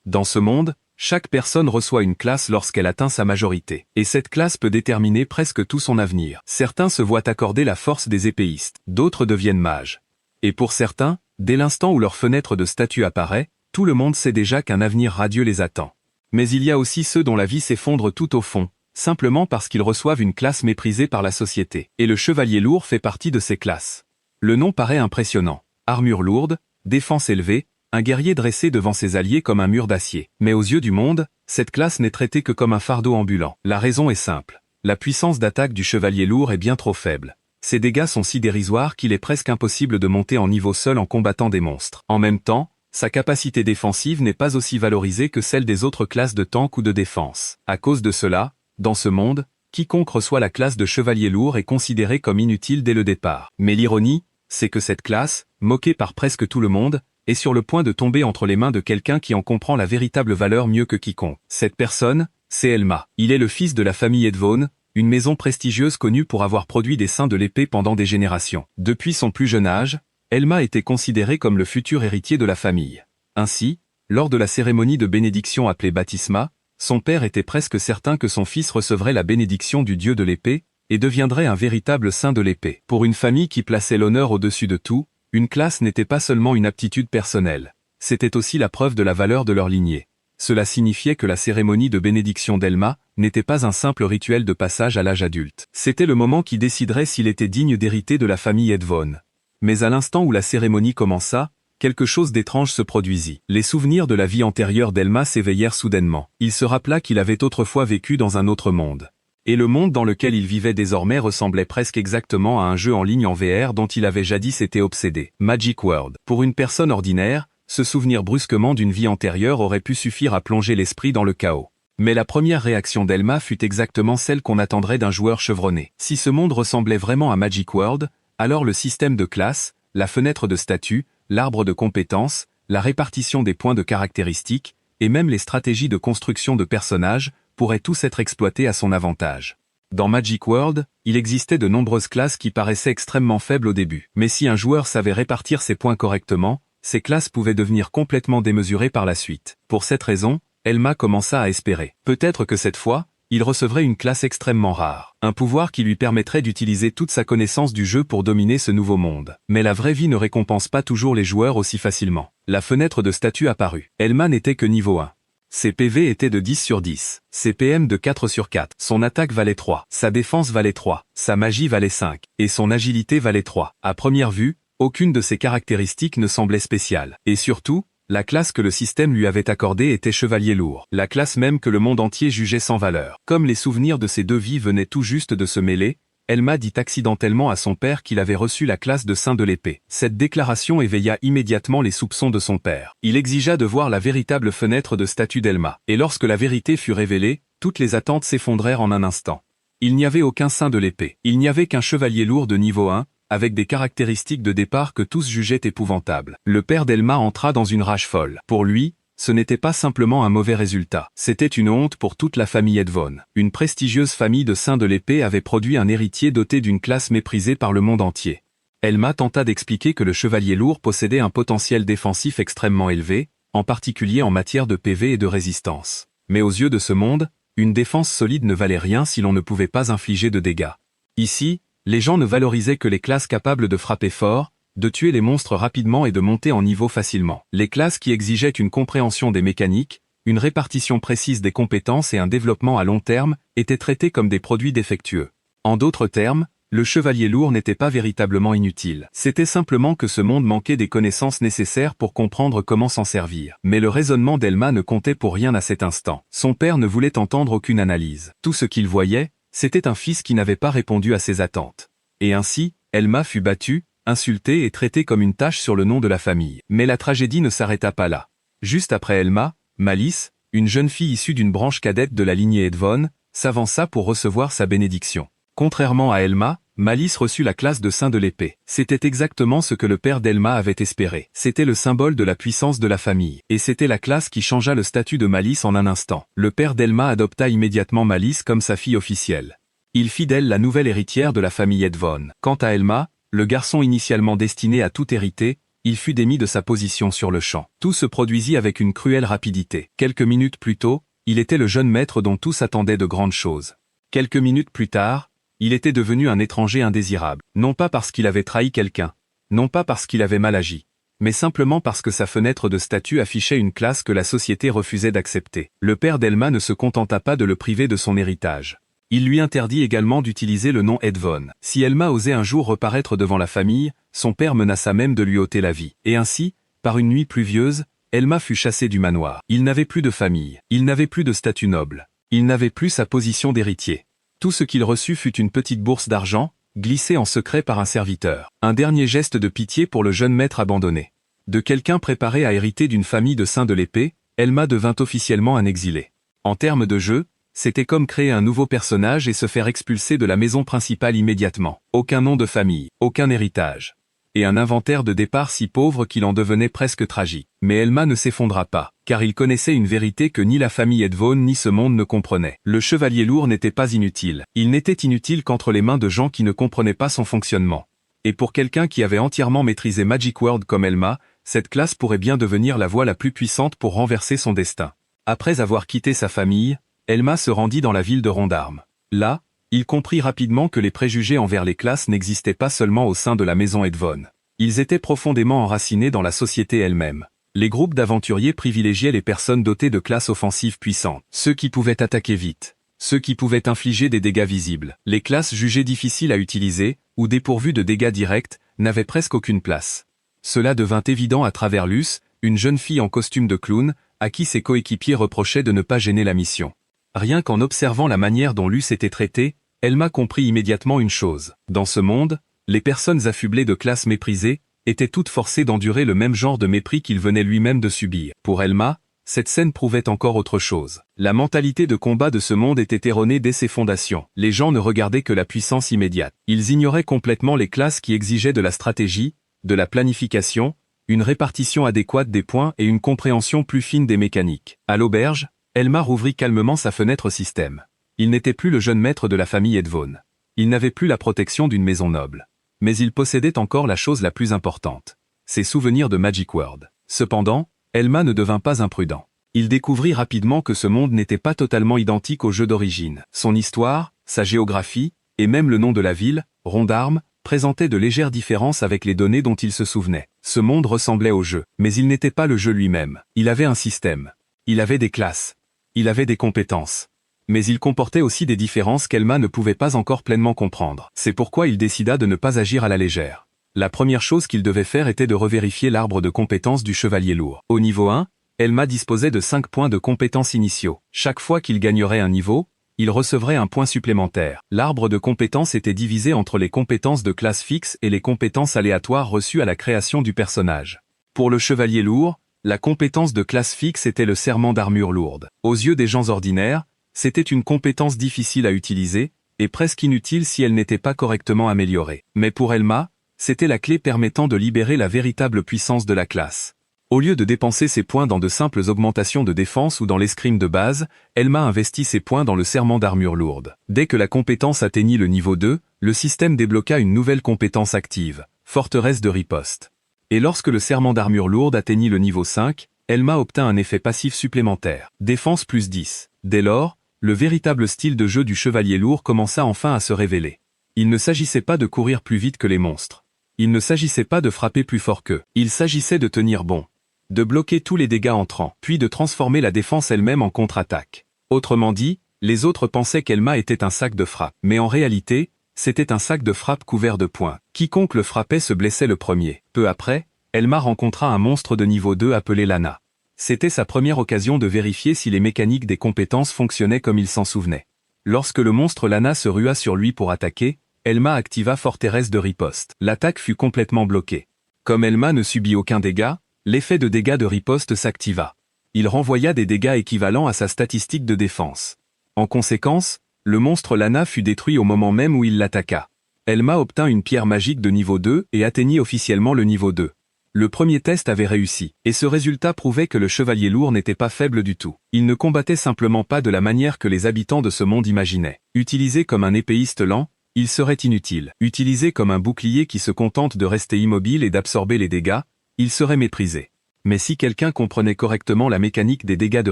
Dans ce monde, chaque personne reçoit une classe lorsqu'elle atteint sa majorité. Et cette classe peut déterminer presque tout son avenir. Certains se voient accorder la force des épéistes, d'autres deviennent mages. Et pour certains, dès l'instant où leur fenêtre de statut apparaît, tout le monde sait déjà qu'un avenir radieux les attend. Mais il y a aussi ceux dont la vie s'effondre tout au fond, simplement parce qu'ils reçoivent une classe méprisée par la société. Et le chevalier lourd fait partie de ces classes. Le nom paraît impressionnant. Armure lourde, défense élevée, un guerrier dressé devant ses alliés comme un mur d'acier. Mais aux yeux du monde, cette classe n'est traitée que comme un fardeau ambulant. La raison est simple. La puissance d'attaque du chevalier lourd est bien trop faible. Ses dégâts sont si dérisoires qu'il est presque impossible de monter en niveau seul en combattant des monstres. En même temps, sa capacité défensive n'est pas aussi valorisée que celle des autres classes de tank ou de défense. À cause de cela, dans ce monde, quiconque reçoit la classe de chevalier lourd est considéré comme inutile dès le départ. Mais l'ironie, c'est que cette classe, moquée par presque tout le monde, est sur le point de tomber entre les mains de quelqu'un qui en comprend la véritable valeur mieux que quiconque. Cette personne, c'est Elma. Il est le fils de la famille Edvone, une maison prestigieuse connue pour avoir produit des saints de l'épée pendant des générations. Depuis son plus jeune âge, Elma était considérée comme le futur héritier de la famille. Ainsi, lors de la cérémonie de bénédiction appelée baptisma, son père était presque certain que son fils recevrait la bénédiction du dieu de l'épée, et deviendrait un véritable saint de l'épée. Pour une famille qui plaçait l'honneur au-dessus de tout, une classe n'était pas seulement une aptitude personnelle, c'était aussi la preuve de la valeur de leur lignée. Cela signifiait que la cérémonie de bénédiction d'Elma n'était pas un simple rituel de passage à l'âge adulte. C'était le moment qui déciderait s'il était digne d'hériter de la famille Edvone. Mais à l'instant où la cérémonie commença, quelque chose d'étrange se produisit. Les souvenirs de la vie antérieure d'Elma s'éveillèrent soudainement. Il se rappela qu'il avait autrefois vécu dans un autre monde. Et le monde dans lequel il vivait désormais ressemblait presque exactement à un jeu en ligne en VR dont il avait jadis été obsédé. Magic World. Pour une personne ordinaire, se souvenir brusquement d'une vie antérieure aurait pu suffire à plonger l'esprit dans le chaos. Mais la première réaction d'Elma fut exactement celle qu'on attendrait d'un joueur chevronné. Si ce monde ressemblait vraiment à Magic World, alors le système de classe, la fenêtre de statut, l'arbre de compétences, la répartition des points de caractéristiques, et même les stratégies de construction de personnages, pourraient tous être exploités à son avantage. Dans Magic World, il existait de nombreuses classes qui paraissaient extrêmement faibles au début. Mais si un joueur savait répartir ses points correctement, ces classes pouvaient devenir complètement démesurées par la suite. Pour cette raison, Elma commença à espérer. Peut-être que cette fois, il recevrait une classe extrêmement rare. Un pouvoir qui lui permettrait d'utiliser toute sa connaissance du jeu pour dominer ce nouveau monde. Mais la vraie vie ne récompense pas toujours les joueurs aussi facilement. La fenêtre de statut apparut. Elma n'était que niveau 1. Ses PV étaient de 10 sur 10, ses PM de 4 sur 4, son attaque valait 3, sa défense valait 3, sa magie valait 5, et son agilité valait 3. À première vue, aucune de ces caractéristiques ne semblait spéciale. Et surtout, la classe que le système lui avait accordée était chevalier lourd, la classe même que le monde entier jugeait sans valeur. Comme les souvenirs de ces deux vies venaient tout juste de se mêler, Elma dit accidentellement à son père qu'il avait reçu la classe de saint de l'épée. Cette déclaration éveilla immédiatement les soupçons de son père. Il exigea de voir la véritable fenêtre de statut d'Elma. Et lorsque la vérité fut révélée, toutes les attentes s'effondrèrent en un instant. Il n'y avait aucun saint de l'épée. Il n'y avait qu'un chevalier lourd de niveau 1, avec des caractéristiques de départ que tous jugeaient épouvantables. Le père d'Elma entra dans une rage folle. Pour lui, ce n'était pas simplement un mauvais résultat, c'était une honte pour toute la famille Edvone. Une prestigieuse famille de saints de l'épée avait produit un héritier doté d'une classe méprisée par le monde entier. Elma tenta d'expliquer que le chevalier lourd possédait un potentiel défensif extrêmement élevé, en particulier en matière de PV et de résistance. Mais aux yeux de ce monde, une défense solide ne valait rien si l'on ne pouvait pas infliger de dégâts. Ici, les gens ne valorisaient que les classes capables de frapper fort, de tuer les monstres rapidement et de monter en niveau facilement. Les classes qui exigeaient une compréhension des mécaniques, une répartition précise des compétences et un développement à long terme, étaient traitées comme des produits défectueux. En d'autres termes, le chevalier lourd n'était pas véritablement inutile. C'était simplement que ce monde manquait des connaissances nécessaires pour comprendre comment s'en servir. Mais le raisonnement d'Elma ne comptait pour rien à cet instant. Son père ne voulait entendre aucune analyse. Tout ce qu'il voyait, c'était un fils qui n'avait pas répondu à ses attentes. Et ainsi, Elma fut battue, insultée et traitée comme une tache sur le nom de la famille. Mais la tragédie ne s'arrêta pas là. Juste après Elma, Malice, une jeune fille issue d'une branche cadette de la lignée Edvone, s'avança pour recevoir sa bénédiction. Contrairement à Elma, Malice reçut la classe de saint de l'épée. C'était exactement ce que le père d'Elma avait espéré. C'était le symbole de la puissance de la famille. Et c'était la classe qui changea le statut de Malice en un instant. Le père d'Elma adopta immédiatement Malice comme sa fille officielle. Il fit d'elle la nouvelle héritière de la famille Edvone. Quant à Elma, le garçon initialement destiné à tout hériter, il fut démis de sa position sur le champ. Tout se produisit avec une cruelle rapidité. Quelques minutes plus tôt, il était le jeune maître dont tous attendaient de grandes choses. Quelques minutes plus tard, il était devenu un étranger indésirable. Non pas parce qu'il avait trahi quelqu'un, non pas parce qu'il avait mal agi, mais simplement parce que sa fenêtre de statut affichait une classe que la société refusait d'accepter. Le père d'Elma ne se contenta pas de le priver de son héritage. Il lui interdit également d'utiliser le nom Edvon. Si Elma osait un jour reparaître devant la famille, son père menaça même de lui ôter la vie. Et ainsi, par une nuit pluvieuse, Elma fut chassée du manoir. Il n'avait plus de famille, il n'avait plus de statut noble, il n'avait plus sa position d'héritier. Tout ce qu'il reçut fut une petite bourse d'argent, glissée en secret par un serviteur. Un dernier geste de pitié pour le jeune maître abandonné. De quelqu'un préparé à hériter d'une famille de saints de l'épée, Elma devint officiellement un exilé. En termes de jeu, c'était comme créer un nouveau personnage et se faire expulser de la maison principale immédiatement. Aucun nom de famille, aucun héritage. Et un inventaire de départ si pauvre qu'il en devenait presque tragique. Mais Elma ne s'effondra pas, car il connaissait une vérité que ni la famille Edvon ni ce monde ne comprenaient. Le chevalier lourd n'était pas inutile. Il n'était inutile qu'entre les mains de gens qui ne comprenaient pas son fonctionnement. Et pour quelqu'un qui avait entièrement maîtrisé Magic World comme Elma, cette classe pourrait bien devenir la voie la plus puissante pour renverser son destin. Après avoir quitté sa famille, Elma se rendit dans la ville de Rondarme. Là, il comprit rapidement que les préjugés envers les classes n'existaient pas seulement au sein de la maison Edvon. Ils étaient profondément enracinés dans la société elle-même. Les groupes d'aventuriers privilégiaient les personnes dotées de classes offensives puissantes, ceux qui pouvaient attaquer vite, ceux qui pouvaient infliger des dégâts visibles. Les classes jugées difficiles à utiliser, ou dépourvues de dégâts directs, n'avaient presque aucune place. Cela devint évident à travers Luce, une jeune fille en costume de clown, à qui ses coéquipiers reprochaient de ne pas gêner la mission. Rien qu'en observant la manière dont Luce était traitée, Elma comprit immédiatement une chose. Dans ce monde, les personnes affublées de classes méprisées étaient toutes forcées d'endurer le même genre de mépris qu'il venait lui-même de subir. Pour Elma, cette scène prouvait encore autre chose. La mentalité de combat de ce monde était erronée dès ses fondations. Les gens ne regardaient que la puissance immédiate. Ils ignoraient complètement les classes qui exigeaient de la stratégie, de la planification, une répartition adéquate des points et une compréhension plus fine des mécaniques. À l'auberge, Elma rouvrit calmement sa fenêtre système. Il n'était plus le jeune maître de la famille Edvon. Il n'avait plus la protection d'une maison noble. Mais il possédait encore la chose la plus importante. Ses souvenirs de Magic World. Cependant, Elma ne devint pas imprudent. Il découvrit rapidement que ce monde n'était pas totalement identique au jeu d'origine. Son histoire, sa géographie, et même le nom de la ville, Rondarme, présentaient de légères différences avec les données dont il se souvenait. Ce monde ressemblait au jeu, mais il n'était pas le jeu lui-même. Il avait un système. Il avait des classes. Il avait des compétences. Mais il comportait aussi des différences qu'Elma ne pouvait pas encore pleinement comprendre. C'est pourquoi il décida de ne pas agir à la légère. La première chose qu'il devait faire était de revérifier l'arbre de compétences du chevalier lourd. Au niveau 1, Elma disposait de 5 points de compétences initiaux. Chaque fois qu'il gagnerait un niveau, il recevrait un point supplémentaire. L'arbre de compétences était divisé entre les compétences de classe fixe et les compétences aléatoires reçues à la création du personnage. Pour le chevalier lourd, la compétence de classe fixe était le serment d'armure lourde. Aux yeux des gens ordinaires, c'était une compétence difficile à utiliser, et presque inutile si elle n'était pas correctement améliorée. Mais pour Elma, c'était la clé permettant de libérer la véritable puissance de la classe. Au lieu de dépenser ses points dans de simples augmentations de défense ou dans l'escrime de base, Elma investit ses points dans le serment d'armure lourde. Dès que la compétence atteignit le niveau 2, le système débloqua une nouvelle compétence active, forteresse de riposte. Et lorsque le serment d'armure lourde atteignit le niveau 5, Elma obtint un effet passif supplémentaire, défense plus 10. Dès lors, le véritable style de jeu du chevalier lourd commença enfin à se révéler. Il ne s'agissait pas de courir plus vite que les monstres. Il ne s'agissait pas de frapper plus fort qu'eux. Il s'agissait de tenir bon. De bloquer tous les dégâts entrants, puis de transformer la défense elle-même en contre-attaque. Autrement dit, les autres pensaient qu'Elma était un sac de frappe. Mais en réalité, c'était un sac de frappe couvert de points. Quiconque le frappait se blessait le premier. Peu après, Elma rencontra un monstre de niveau 2 appelé Lana. C'était sa première occasion de vérifier si les mécaniques des compétences fonctionnaient comme il s'en souvenait. Lorsque le monstre Lana se rua sur lui pour attaquer, Elma activa forteresse de riposte. L'attaque fut complètement bloquée. Comme Elma ne subit aucun dégât, l'effet de dégâts de riposte s'activa. Il renvoya des dégâts équivalents à sa statistique de défense. En conséquence, le monstre Lana fut détruit au moment même où il l'attaqua. Elma obtint une pierre magique de niveau 2 et atteignit officiellement le niveau 2. Le premier test avait réussi, et ce résultat prouvait que le chevalier lourd n'était pas faible du tout. Il ne combattait simplement pas de la manière que les habitants de ce monde imaginaient. Utilisé comme un épéiste lent, il serait inutile. Utilisé comme un bouclier qui se contente de rester immobile et d'absorber les dégâts, il serait méprisé. Mais si quelqu'un comprenait correctement la mécanique des dégâts de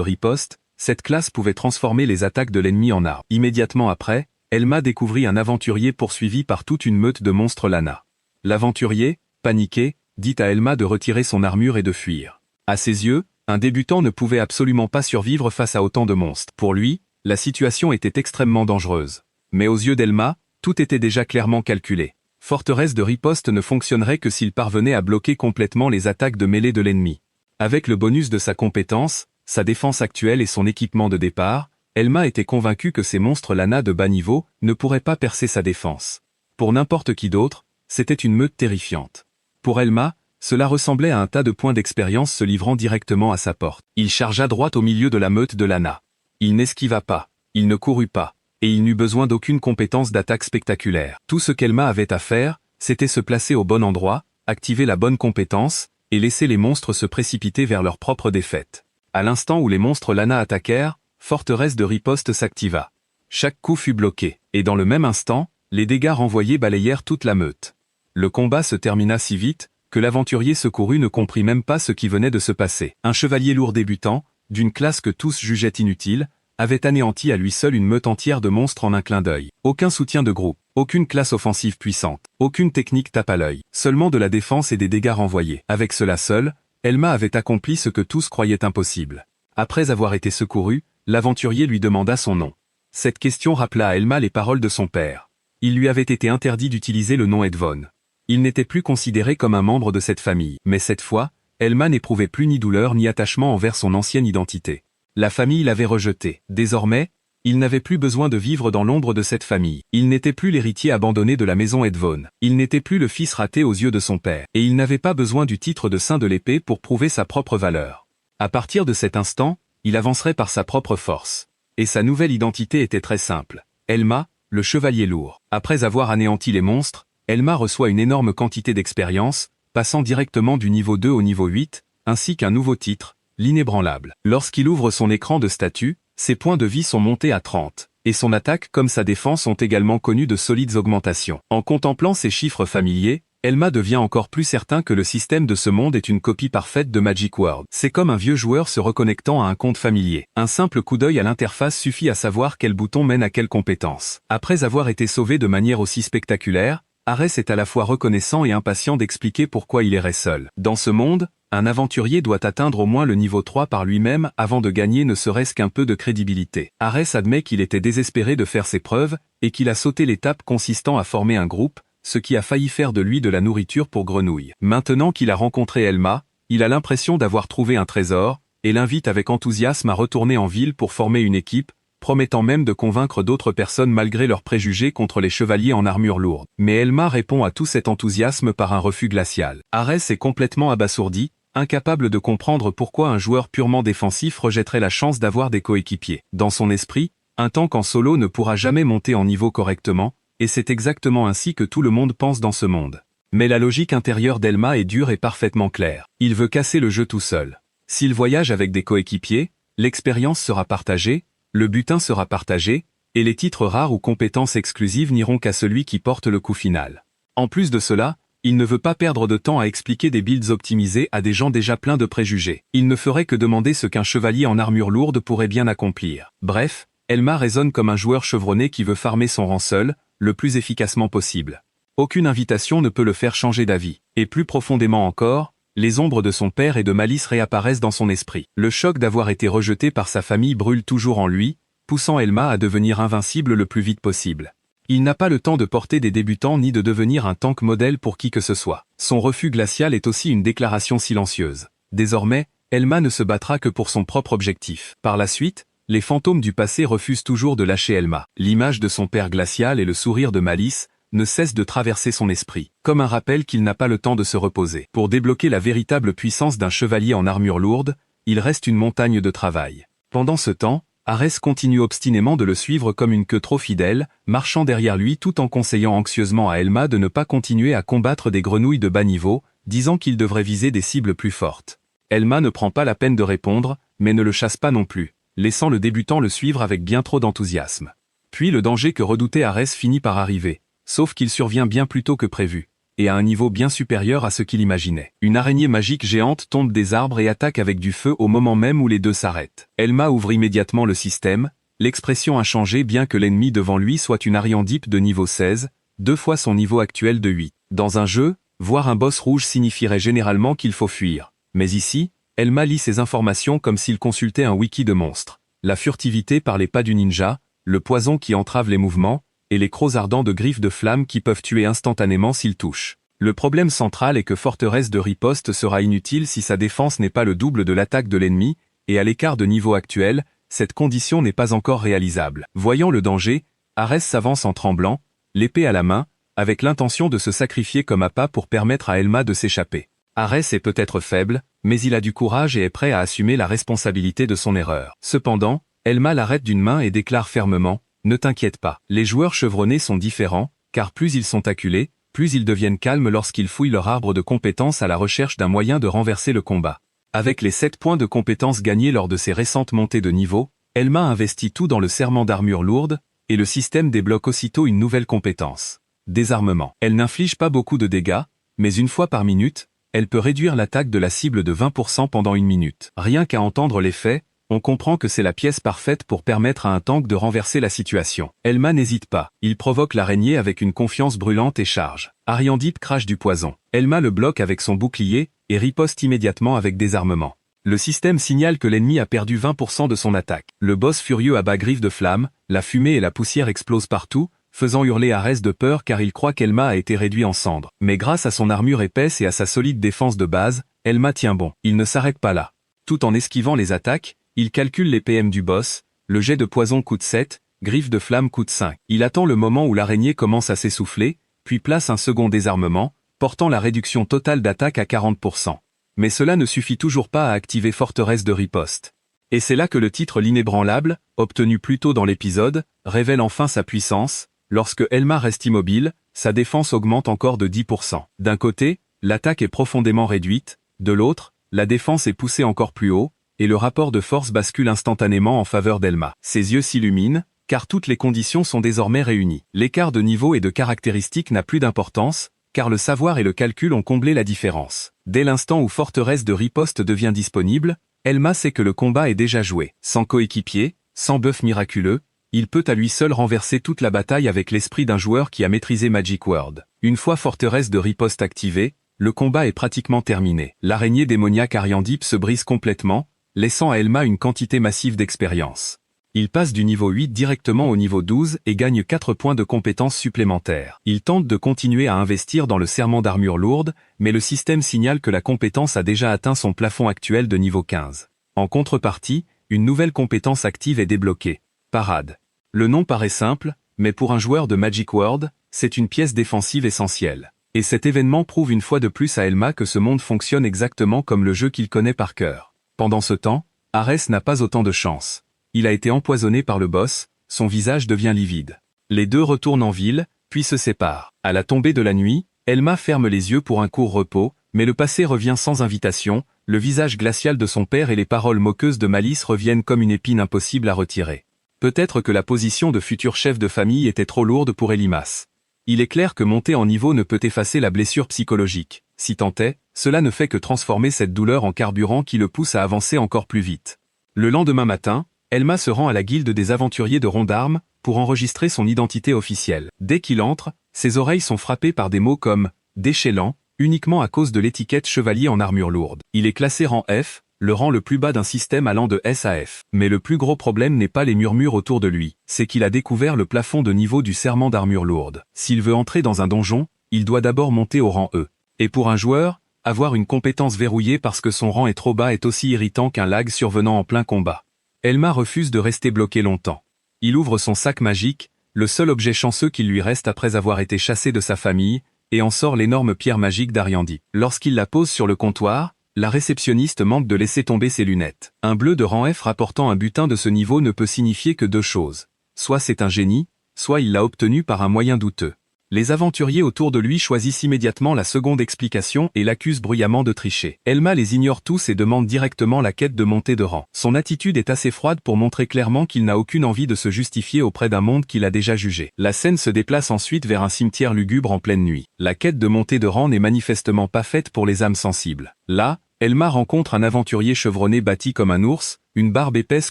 riposte, cette classe pouvait transformer les attaques de l'ennemi en armes. Immédiatement après, Elma découvrit un aventurier poursuivi par toute une meute de monstres Lana. L'aventurier, paniqué, dit à Elma de retirer son armure et de fuir. À ses yeux, un débutant ne pouvait absolument pas survivre face à autant de monstres. Pour lui, la situation était extrêmement dangereuse. Mais aux yeux d'Elma, tout était déjà clairement calculé. Forteresse de riposte ne fonctionnerait que s'il parvenait à bloquer complètement les attaques de mêlée de l'ennemi. Avec le bonus de sa compétence, sa défense actuelle et son équipement de départ, Elma était convaincue que ces monstres Lana de bas niveau ne pourraient pas percer sa défense. Pour n'importe qui d'autre, c'était une meute terrifiante. Pour Elma, cela ressemblait à un tas de points d'expérience se livrant directement à sa porte. Il chargea droit au milieu de la meute de Lana. Il n'esquiva pas, il ne courut pas, et il n'eut besoin d'aucune compétence d'attaque spectaculaire. Tout ce qu'Elma avait à faire, c'était se placer au bon endroit, activer la bonne compétence, et laisser les monstres se précipiter vers leur propre défaite. À l'instant où les monstres Lana attaquèrent, Forteresse de riposte s'activa. Chaque coup fut bloqué, et dans le même instant, les dégâts renvoyés balayèrent toute la meute. Le combat se termina si vite, que l'aventurier secouru ne comprit même pas ce qui venait de se passer. Un chevalier lourd débutant, d'une classe que tous jugeaient inutile, avait anéanti à lui seul une meute entière de monstres en un clin d'œil. Aucun soutien de groupe, aucune classe offensive puissante, aucune technique tape à l'œil, seulement de la défense et des dégâts renvoyés. Avec cela seul, Elma avait accompli ce que tous croyaient impossible. Après avoir été secouru, l'aventurier lui demanda son nom. Cette question rappela à Elma les paroles de son père. Il lui avait été interdit d'utiliser le nom Edvon. Il n'était plus considéré comme un membre de cette famille. Mais cette fois, Elma n'éprouvait plus ni douleur ni attachement envers son ancienne identité. La famille l'avait rejeté. Désormais, il n'avait plus besoin de vivre dans l'ombre de cette famille. Il n'était plus l'héritier abandonné de la maison Edvon. Il n'était plus le fils raté aux yeux de son père. Et il n'avait pas besoin du titre de saint de l'épée pour prouver sa propre valeur. À partir de cet instant, il avancerait par sa propre force. Et sa nouvelle identité était très simple. Elma, le chevalier lourd. Après avoir anéanti les monstres, Elma reçoit une énorme quantité d'expérience, passant directement du niveau 2 au niveau 8, ainsi qu'un nouveau titre, l'inébranlable. Lorsqu'il ouvre son écran de statut, ses points de vie sont montés à 30, et son attaque comme sa défense ont également connu de solides augmentations. En contemplant ces chiffres familiers, Elma devient encore plus certain que le système de ce monde est une copie parfaite de Magic World. C'est comme un vieux joueur se reconnectant à un compte familier. Un simple coup d'œil à l'interface suffit à savoir quel bouton mène à quelle compétence. Après avoir été sauvé de manière aussi spectaculaire, Arès est à la fois reconnaissant et impatient d'expliquer pourquoi il irait seul. Dans ce monde, un aventurier doit atteindre au moins le niveau 3 par lui-même avant de gagner ne serait-ce qu'un peu de crédibilité. Arès admet qu'il était désespéré de faire ses preuves, et qu'il a sauté l'étape consistant à former un groupe, ce qui a failli faire de lui de la nourriture pour grenouilles. Maintenant qu'il a rencontré Elma, il a l'impression d'avoir trouvé un trésor, et l'invite avec enthousiasme à retourner en ville pour former une équipe, promettant même de convaincre d'autres personnes malgré leurs préjugés contre les chevaliers en armure lourde. Mais Elma répond à tout cet enthousiasme par un refus glacial. Arès est complètement abasourdi, incapable de comprendre pourquoi un joueur purement défensif rejetterait la chance d'avoir des coéquipiers. Dans son esprit, un tank en solo ne pourra jamais monter en niveau correctement, et c'est exactement ainsi que tout le monde pense dans ce monde. Mais la logique intérieure d'Elma est dure et parfaitement claire. Il veut casser le jeu tout seul. S'il voyage avec des coéquipiers, l'expérience sera partagée, le butin sera partagé, et les titres rares ou compétences exclusives n'iront qu'à celui qui porte le coup final. En plus de cela, il ne veut pas perdre de temps à expliquer des builds optimisés à des gens déjà pleins de préjugés. Il ne ferait que demander ce qu'un chevalier en armure lourde pourrait bien accomplir. Bref, Elma raisonne comme un joueur chevronné qui veut farmer son rang seul, le plus efficacement possible. Aucune invitation ne peut le faire changer d'avis. Et plus profondément encore, les ombres de son père et de Malice réapparaissent dans son esprit. Le choc d'avoir été rejeté par sa famille brûle toujours en lui, poussant Elma à devenir invincible le plus vite possible. Il n'a pas le temps de porter des débutants ni de devenir un tank modèle pour qui que ce soit. Son refus glacial est aussi une déclaration silencieuse. Désormais, Elma ne se battra que pour son propre objectif. Par la suite, les fantômes du passé refusent toujours de lâcher Elma. L'image de son père glacial et le sourire de Malice ne cessent de traverser son esprit, comme un rappel qu'il n'a pas le temps de se reposer. Pour débloquer la véritable puissance d'un chevalier en armure lourde, il reste une montagne de travail. Pendant ce temps, Arès continue obstinément de le suivre comme une queue trop fidèle, marchant derrière lui tout en conseillant anxieusement à Elma de ne pas continuer à combattre des grenouilles de bas niveau, disant qu'il devrait viser des cibles plus fortes. Elma ne prend pas la peine de répondre, mais ne le chasse pas non plus, laissant le débutant le suivre avec bien trop d'enthousiasme. Puis le danger que redoutait Arès finit par arriver, sauf qu'il survient bien plus tôt que prévu, et à un niveau bien supérieur à ce qu'il imaginait. Une araignée magique géante tombe des arbres et attaque avec du feu au moment même où les deux s'arrêtent. Elma ouvre immédiatement le système, l'expression a changé bien que l'ennemi devant lui soit une Ariandipe de niveau 16, 2 fois son niveau actuel de 8. Dans un jeu, voir un boss rouge signifierait généralement qu'il faut fuir. Mais ici, Elma lit ces informations comme s'il consultait un wiki de monstres. La furtivité par les pas du ninja, le poison qui entrave les mouvements, et les crocs ardents de griffes de flammes qui peuvent tuer instantanément s'ils touchent. Le problème central est que Forteresse de Riposte sera inutile si sa défense n'est pas le double de l'attaque de l'ennemi, et à l'écart de niveau actuel, cette condition n'est pas encore réalisable. Voyant le danger, Arès s'avance en tremblant, l'épée à la main, avec l'intention de se sacrifier comme appât pour permettre à Elma de s'échapper. Arès est peut-être faible, mais il a du courage et est prêt à assumer la responsabilité de son erreur. Cependant, Elma l'arrête d'une main et déclare fermement « Ne t'inquiète pas ». Les joueurs chevronnés sont différents, car plus ils sont acculés, plus ils deviennent calmes lorsqu'ils fouillent leur arbre de compétences à la recherche d'un moyen de renverser le combat. Avec les 7 points de compétences gagnés lors de ses récentes montées de niveau, Elma investit tout dans le serment d'armure lourde, et le système débloque aussitôt une nouvelle compétence. Désarmement. Elle n'inflige pas beaucoup de dégâts, mais une fois par minute, elle peut réduire l'attaque de la cible de 20% pendant une minute. Rien qu'à entendre l'effet, on comprend que c'est la pièce parfaite pour permettre à un tank de renverser la situation. Elma n'hésite pas, il provoque l'araignée avec une confiance brûlante et charge. Ariandipe crache du poison. Elma le bloque avec son bouclier, et riposte immédiatement avec désarmement. Le système signale que l'ennemi a perdu 20% de son attaque. Le boss furieux abat griffes de flammes, la fumée et la poussière explosent partout, faisant hurler Arès de peur car il croit qu'Elma a été réduit en cendres. Mais grâce à son armure épaisse et à sa solide défense de base, Elma tient bon. Il ne s'arrête pas là. Tout en esquivant les attaques, il calcule les PM du boss, le jet de poison coûte 7, griffe de flamme coûte 5. Il attend le moment où l'araignée commence à s'essouffler, puis place un second désarmement, portant la réduction totale d'attaque à 40%. Mais cela ne suffit toujours pas à activer Forteresse de Riposte. Et c'est là que le titre L'Inébranlable, obtenu plus tôt dans l'épisode, révèle enfin sa puissance. Lorsque Elma reste immobile, sa défense augmente encore de 10%. D'un côté, l'attaque est profondément réduite, de l'autre, la défense est poussée encore plus haut, et le rapport de force bascule instantanément en faveur d'Elma. Ses yeux s'illuminent, car toutes les conditions sont désormais réunies. L'écart de niveau et de caractéristiques n'a plus d'importance, car le savoir et le calcul ont comblé la différence. Dès l'instant où Forteresse de Riposte devient disponible, Elma sait que le combat est déjà joué. Sans coéquipier, sans buff miraculeux, il peut à lui seul renverser toute la bataille avec l'esprit d'un joueur qui a maîtrisé Magic World. Une fois Forteresse de Riposte activée, le combat est pratiquement terminé. L'araignée démoniaque Ariandipe se brise complètement, laissant à Elma une quantité massive d'expérience. Il passe du niveau 8 directement au niveau 12 et gagne 4 points de compétences supplémentaires. Il tente de continuer à investir dans le serment d'armure lourde, mais le système signale que la compétence a déjà atteint son plafond actuel de niveau 15. En contrepartie, une nouvelle compétence active est débloquée. Parade. Le nom paraît simple, mais pour un joueur de Magic World, c'est une pièce défensive essentielle. Et cet événement prouve une fois de plus à Elma que ce monde fonctionne exactement comme le jeu qu'il connaît par cœur. Pendant ce temps, Arès n'a pas autant de chance. Il a été empoisonné par le boss, son visage devient livide. Les deux retournent en ville, puis se séparent. À la tombée de la nuit, Elma ferme les yeux pour un court repos, mais le passé revient sans invitation, le visage glacial de son père et les paroles moqueuses de Malice reviennent comme une épine impossible à retirer. Peut-être que la position de futur chef de famille était trop lourde pour Elimas. Il est clair que monter en niveau ne peut effacer la blessure psychologique. Si tant est, cela ne fait que transformer cette douleur en carburant qui le pousse à avancer encore plus vite. Le lendemain matin, Elma se rend à la guilde des aventuriers de Rondarme pour enregistrer son identité officielle. Dès qu'il entre, ses oreilles sont frappées par des mots comme « déchélant », uniquement à cause de l'étiquette chevalier en armure lourde. Il est classé rang F, le rang le plus bas d'un système allant de S à F. Mais le plus gros problème n'est pas les murmures autour de lui, c'est qu'il a découvert le plafond de niveau du serment d'armure lourde. S'il veut entrer dans un donjon, il doit d'abord monter au rang E. Et pour un joueur, avoir une compétence verrouillée parce que son rang est trop bas est aussi irritant qu'un lag survenant en plein combat. Elma refuse de rester bloqué longtemps. Il ouvre son sac magique, le seul objet chanceux qu'il lui reste après avoir été chassé de sa famille, et en sort l'énorme pierre magique d'Ariandipe. Lorsqu'il la pose sur le comptoir, la réceptionniste manque de laisser tomber ses lunettes. Un bleu de rang F rapportant un butin de ce niveau ne peut signifier que deux choses. Soit c'est un génie, soit il l'a obtenu par un moyen douteux. Les aventuriers autour de lui choisissent immédiatement la seconde explication et l'accusent bruyamment de tricher. Elma les ignore tous et demande directement la quête de montée de rang. Son attitude est assez froide pour montrer clairement qu'il n'a aucune envie de se justifier auprès d'un monde qu'il a déjà jugé. La scène se déplace ensuite vers un cimetière lugubre en pleine nuit. La quête de montée de rang n'est manifestement pas faite pour les âmes sensibles. Là, Elma rencontre un aventurier chevronné bâti comme un ours, une barbe épaisse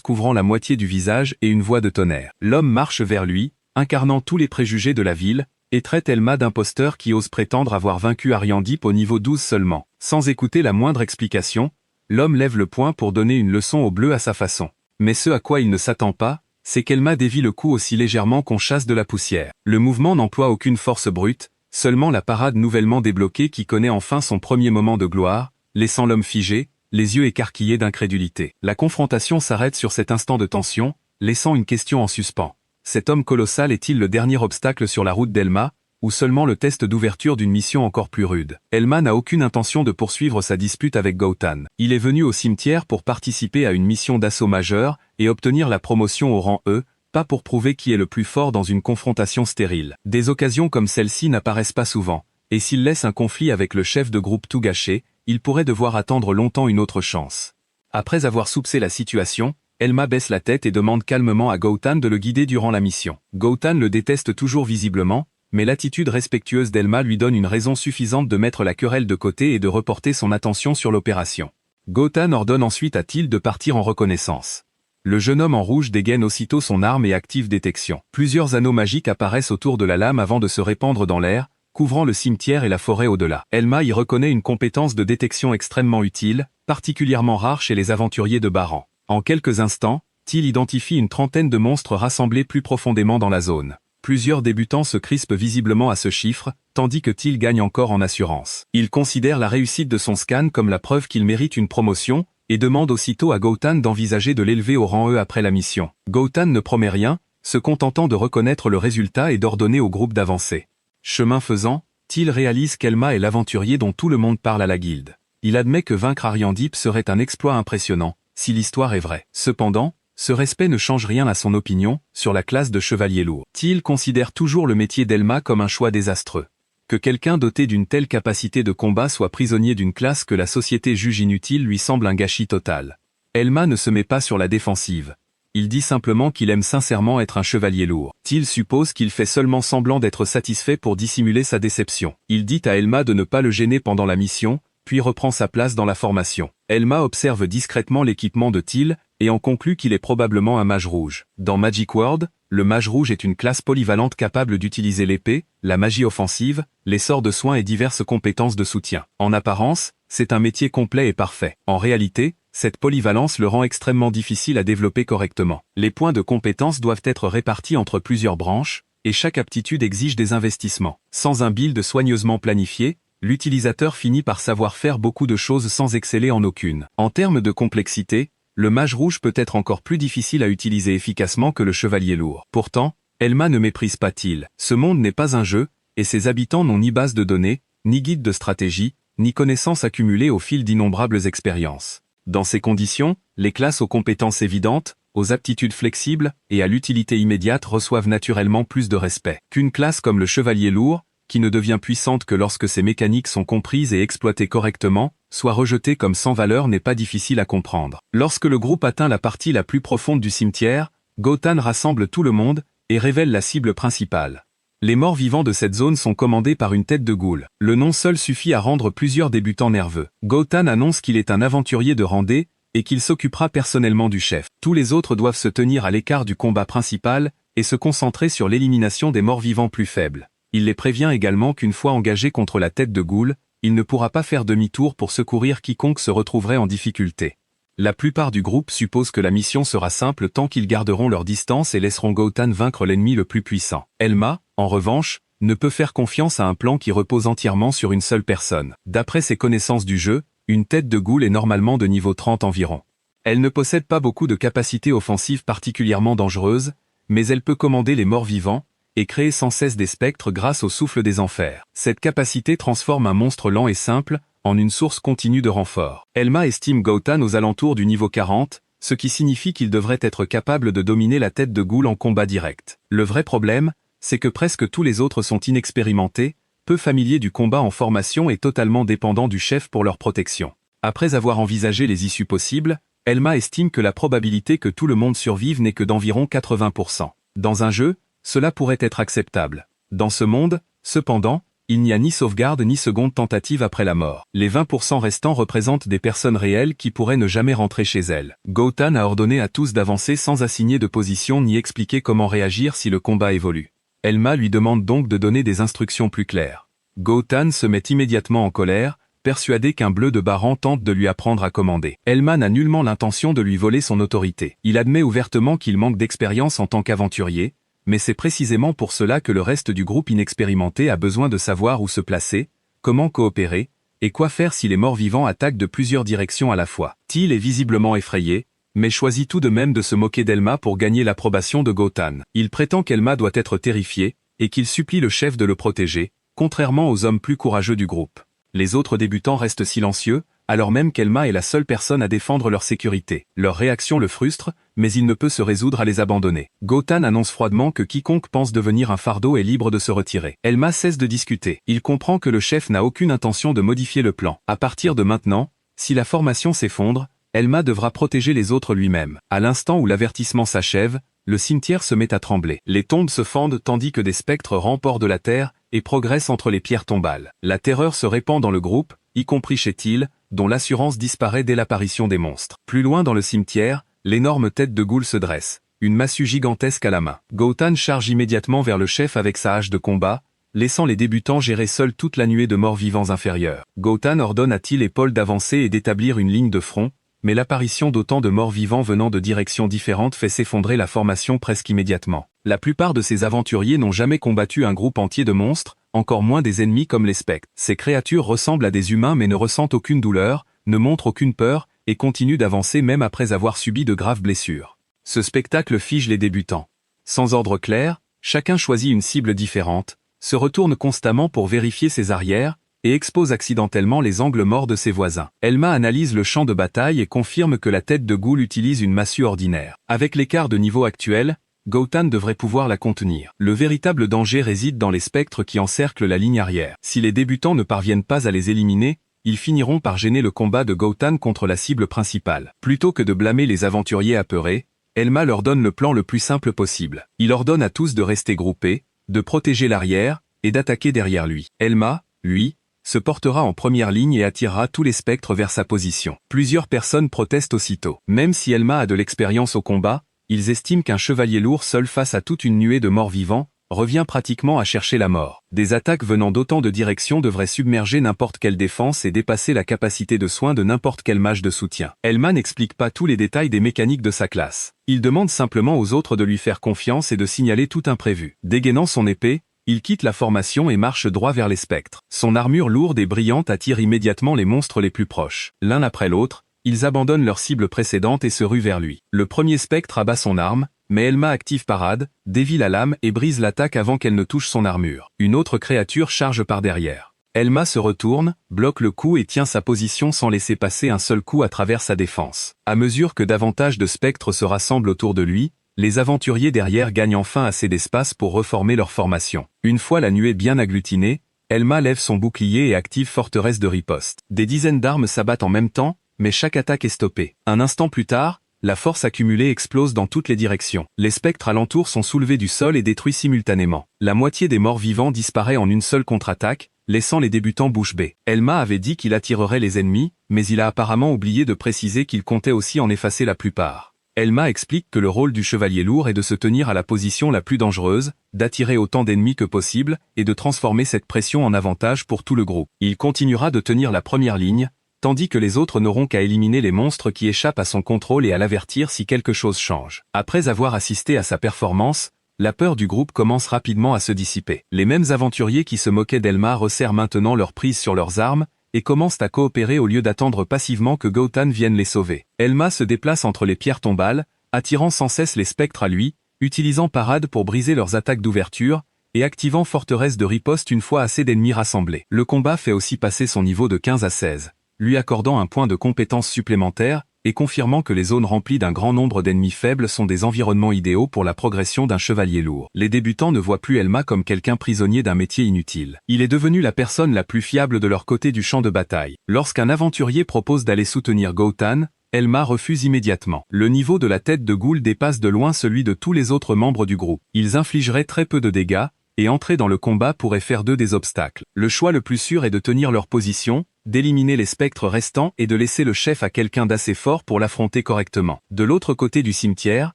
couvrant la moitié du visage et une voix de tonnerre. L'homme marche vers lui, incarnant tous les préjugés de la ville, et traite Elma d'imposteur qui ose prétendre avoir vaincu Ariandip au niveau 12 seulement. Sans écouter la moindre explication, l'homme lève le poing pour donner une leçon au bleu à sa façon. Mais ce à quoi il ne s'attend pas, c'est qu'Elma dévie le coup aussi légèrement qu'on chasse de la poussière. Le mouvement n'emploie aucune force brute, seulement la parade nouvellement débloquée qui connaît enfin son premier moment de gloire, laissant l'homme figé, les yeux écarquillés d'incrédulité. La confrontation s'arrête sur cet instant de tension, laissant une question en suspens. Cet homme colossal est-il le dernier obstacle sur la route d'Elma, ou seulement le test d'ouverture d'une mission encore plus rude? Elma n'a aucune intention de poursuivre sa dispute avec Gautan. Il est venu au cimetière pour participer à une mission d'assaut majeure et obtenir la promotion au rang E, pas pour prouver qui est le plus fort dans une confrontation stérile. Des occasions comme celle-ci n'apparaissent pas souvent, et s'il laisse un conflit avec le chef de groupe tout gâché, il pourrait devoir attendre longtemps une autre chance. Après avoir soupçonné la situation, Elma baisse la tête et demande calmement à Gautan de le guider durant la mission. Gautan le déteste toujours visiblement, mais l'attitude respectueuse d'Elma lui donne une raison suffisante de mettre la querelle de côté et de reporter son attention sur l'opération. Gautan ordonne ensuite à Teal de partir en reconnaissance. Le jeune homme en rouge dégaine aussitôt son arme et active détection. Plusieurs anneaux magiques apparaissent autour de la lame avant de se répandre dans l'air, couvrant le cimetière et la forêt au-delà. Elma y reconnaît une compétence de détection extrêmement utile, particulièrement rare chez les aventuriers de bas rang. En quelques instants, Teal identifie une trentaine de monstres rassemblés plus profondément dans la zone. Plusieurs débutants se crispent visiblement à ce chiffre, tandis que Teal gagne encore en assurance. Il considère la réussite de son scan comme la preuve qu'il mérite une promotion, et demande aussitôt à Gautan d'envisager de l'élever au rang E après la mission. Gautan ne promet rien, se contentant de reconnaître le résultat et d'ordonner au groupe d'avancer. Chemin faisant, Teal réalise qu'Elma est l'aventurier dont tout le monde parle à la guilde. Il admet que vaincre Ariandip serait un exploit impressionnant, si l'histoire est vraie. Cependant, ce respect ne change rien à son opinion sur la classe de chevalier lourd. Teal considère toujours le métier d'Elma comme un choix désastreux. Que quelqu'un doté d'une telle capacité de combat soit prisonnier d'une classe que la société juge inutile lui semble un gâchis total. Elma ne se met pas sur la défensive. Il dit simplement qu'il aime sincèrement être un chevalier lourd. Teal suppose qu'il fait seulement semblant d'être satisfait pour dissimuler sa déception. Il dit à Elma de ne pas le gêner pendant la mission, puis reprend sa place dans la formation. Elma observe discrètement l'équipement de Teal, et en conclut qu'il est probablement un mage rouge. Dans Magic World, le mage rouge est une classe polyvalente capable d'utiliser l'épée, la magie offensive, les sorts de soins et diverses compétences de soutien. En apparence, c'est un métier complet et parfait. En réalité, cette polyvalence le rend extrêmement difficile à développer correctement. Les points de compétence doivent être répartis entre plusieurs branches, et chaque aptitude exige des investissements. Sans un build soigneusement planifié, l'utilisateur finit par savoir faire beaucoup de choses sans exceller en aucune. En termes de complexité, le mage rouge peut être encore plus difficile à utiliser efficacement que le chevalier lourd. Pourtant, Elma ne méprise pas Teal. Ce monde n'est pas un jeu, et ses habitants n'ont ni base de données, ni guide de stratégie, ni connaissances accumulées au fil d'innombrables expériences. Dans ces conditions, les classes aux compétences évidentes, aux aptitudes flexibles et à l'utilité immédiate reçoivent naturellement plus de respect qu'une classe comme le chevalier lourd, qui ne devient puissante que lorsque ses mécaniques sont comprises et exploitées correctement, soit rejetée comme sans valeur n'est pas difficile à comprendre. Lorsque le groupe atteint la partie la plus profonde du cimetière, Gautan rassemble tout le monde et révèle la cible principale. Les morts vivants de cette zone sont commandés par une tête de goule. Le nom seul suffit à rendre plusieurs débutants nerveux. Gautan annonce qu'il est un aventurier de rang D et qu'il s'occupera personnellement du chef. Tous les autres doivent se tenir à l'écart du combat principal et se concentrer sur l'élimination des morts vivants plus faibles. Il les prévient également qu'une fois engagé contre la tête de goule, il ne pourra pas faire demi-tour pour secourir quiconque se retrouverait en difficulté. La plupart du groupe suppose que la mission sera simple tant qu'ils garderont leur distance et laisseront Gautan vaincre l'ennemi le plus puissant. Elma, en revanche, ne peut faire confiance à un plan qui repose entièrement sur une seule personne. D'après ses connaissances du jeu, une tête de goule est normalement de niveau 30 environ. Elle ne possède pas beaucoup de capacités offensives particulièrement dangereuses, mais elle peut commander les morts vivants, et créer sans cesse des spectres grâce au souffle des enfers. Cette capacité transforme un monstre lent et simple en une source continue de renfort. Elma estime Gautan aux alentours du niveau 40, ce qui signifie qu'il devrait être capable de dominer la tête de goule en combat direct. Le vrai problème, c'est que presque tous les autres sont inexpérimentés, peu familiers du combat en formation et totalement dépendants du chef pour leur protection. Après avoir envisagé les issues possibles, Elma estime que la probabilité que tout le monde survive n'est que d'environ 80%. Dans un jeu, cela pourrait être acceptable. Dans ce monde, cependant, il n'y a ni sauvegarde ni seconde tentative après la mort. Les 20% restants représentent des personnes réelles qui pourraient ne jamais rentrer chez elles. Gotan a ordonné à tous d'avancer sans assigner de position ni expliquer comment réagir si le combat évolue. Elma lui demande donc de donner des instructions plus claires. Gotan se met immédiatement en colère, persuadé qu'un bleu de Baran tente de lui apprendre à commander. Elma n'a nullement l'intention de lui voler son autorité. Il admet ouvertement qu'il manque d'expérience en tant qu'aventurier, mais c'est précisément pour cela que le reste du groupe inexpérimenté a besoin de savoir où se placer, comment coopérer, et quoi faire si les morts-vivants attaquent de plusieurs directions à la fois. Teal est visiblement effrayé, mais choisit tout de même de se moquer d'Elma pour gagner l'approbation de Gotan. Il prétend qu'Elma doit être terrifiée, et qu'il supplie le chef de le protéger, contrairement aux hommes plus courageux du groupe. Les autres débutants restent silencieux, alors même qu'Elma est la seule personne à défendre leur sécurité. Leur réaction le frustre, mais il ne peut se résoudre à les abandonner. Gotan annonce froidement que quiconque pense devenir un fardeau est libre de se retirer. Elma cesse de discuter. Il comprend que le chef n'a aucune intention de modifier le plan. À partir de maintenant, si la formation s'effondre, Elma devra protéger les autres lui-même. À l'instant où l'avertissement s'achève, le cimetière se met à trembler. Les tombes se fendent tandis que des spectres rampent hors de la terre et progressent entre les pierres tombales. La terreur se répand dans le groupe, y compris chez Teal, dont l'assurance disparaît dès l'apparition des monstres. Plus loin dans le cimetière, l'énorme tête de Ghoul se dresse, une massue gigantesque à la main. Gotan charge immédiatement vers le chef avec sa hache de combat, laissant les débutants gérer seuls toute la nuée de morts-vivants inférieurs. Gotan ordonne à Teal et Paul d'avancer et d'établir une ligne de front, mais l'apparition d'autant de morts-vivants venant de directions différentes fait s'effondrer la formation presque immédiatement. La plupart de ces aventuriers n'ont jamais combattu un groupe entier de monstres, encore moins des ennemis comme les spectres. Ces créatures ressemblent à des humains mais ne ressentent aucune douleur, ne montrent aucune peur, et continuent d'avancer même après avoir subi de graves blessures. Ce spectacle fige les débutants. Sans ordre clair, chacun choisit une cible différente, se retourne constamment pour vérifier ses arrières, et expose accidentellement les angles morts de ses voisins. Elma analyse le champ de bataille et confirme que la tête de Ghoul utilise une massue ordinaire. Avec l'écart de niveau actuel, Gotan devrait pouvoir la contenir. Le véritable danger réside dans les spectres qui encerclent la ligne arrière. Si les débutants ne parviennent pas à les éliminer, ils finiront par gêner le combat de Gotan contre la cible principale. Plutôt que de blâmer les aventuriers apeurés, Elma leur donne le plan le plus simple possible. Il ordonne à tous de rester groupés, de protéger l'arrière, et d'attaquer derrière lui. Elma, lui, se portera en première ligne et attirera tous les spectres vers sa position. Plusieurs personnes protestent aussitôt. Même si Elma a de l'expérience au combat, ils estiment qu'un chevalier lourd seul face à toute une nuée de morts-vivants revient pratiquement à chercher la mort. Des attaques venant d'autant de directions devraient submerger n'importe quelle défense et dépasser la capacité de soin de n'importe quel mage de soutien. Elma n'explique pas tous les détails des mécaniques de sa classe. Il demande simplement aux autres de lui faire confiance et de signaler tout imprévu. Dégainant son épée, il quitte la formation et marche droit vers les spectres. Son armure lourde et brillante attire immédiatement les monstres les plus proches. L'un après l'autre, ils abandonnent leur cible précédente et se ruent vers lui. Le premier spectre abat son arme, mais Elma active parade, dévie la lame et brise l'attaque avant qu'elle ne touche son armure. Une autre créature charge par derrière. Elma se retourne, bloque le coup et tient sa position sans laisser passer un seul coup à travers sa défense. À mesure que davantage de spectres se rassemblent autour de lui, les aventuriers derrière gagnent enfin assez d'espace pour reformer leur formation. Une fois la nuée bien agglutinée, Elma lève son bouclier et active forteresse de riposte. Des dizaines d'armes s'abattent en même temps, mais chaque attaque est stoppée. Un instant plus tard, la force accumulée explose dans toutes les directions. Les spectres alentours sont soulevés du sol et détruits simultanément. La moitié des morts vivants disparaît en une seule contre-attaque, laissant les débutants bouche bée. Elma avait dit qu'il attirerait les ennemis, mais il a apparemment oublié de préciser qu'il comptait aussi en effacer la plupart. Elma explique que le rôle du chevalier lourd est de se tenir à la position la plus dangereuse, d'attirer autant d'ennemis que possible, et de transformer cette pression en avantage pour tout le groupe. Il continuera de tenir la première ligne, tandis que les autres n'auront qu'à éliminer les monstres qui échappent à son contrôle et à l'avertir si quelque chose change. Après avoir assisté à sa performance, la peur du groupe commence rapidement à se dissiper. Les mêmes aventuriers qui se moquaient d'Elma resserrent maintenant leur prise sur leurs armes, et commencent à coopérer au lieu d'attendre passivement que Gotan vienne les sauver. Elma se déplace entre les pierres tombales, attirant sans cesse les spectres à lui, utilisant parade pour briser leurs attaques d'ouverture, et activant forteresse de riposte une fois assez d'ennemis rassemblés. Le combat fait aussi passer son niveau de 15 à 16. Lui accordant un point de compétence supplémentaire, et confirmant que les zones remplies d'un grand nombre d'ennemis faibles sont des environnements idéaux pour la progression d'un chevalier lourd. Les débutants ne voient plus Elma comme quelqu'un prisonnier d'un métier inutile. Il est devenu la personne la plus fiable de leur côté du champ de bataille. Lorsqu'un aventurier propose d'aller soutenir Gotan, Elma refuse immédiatement. Le niveau de la tête de Ghoul dépasse de loin celui de tous les autres membres du groupe. Ils infligeraient très peu de dégâts, et entrer dans le combat pourrait faire d'eux des obstacles. Le choix le plus sûr est de tenir leur position, d'éliminer les spectres restants et de laisser le chef à quelqu'un d'assez fort pour l'affronter correctement. De l'autre côté du cimetière,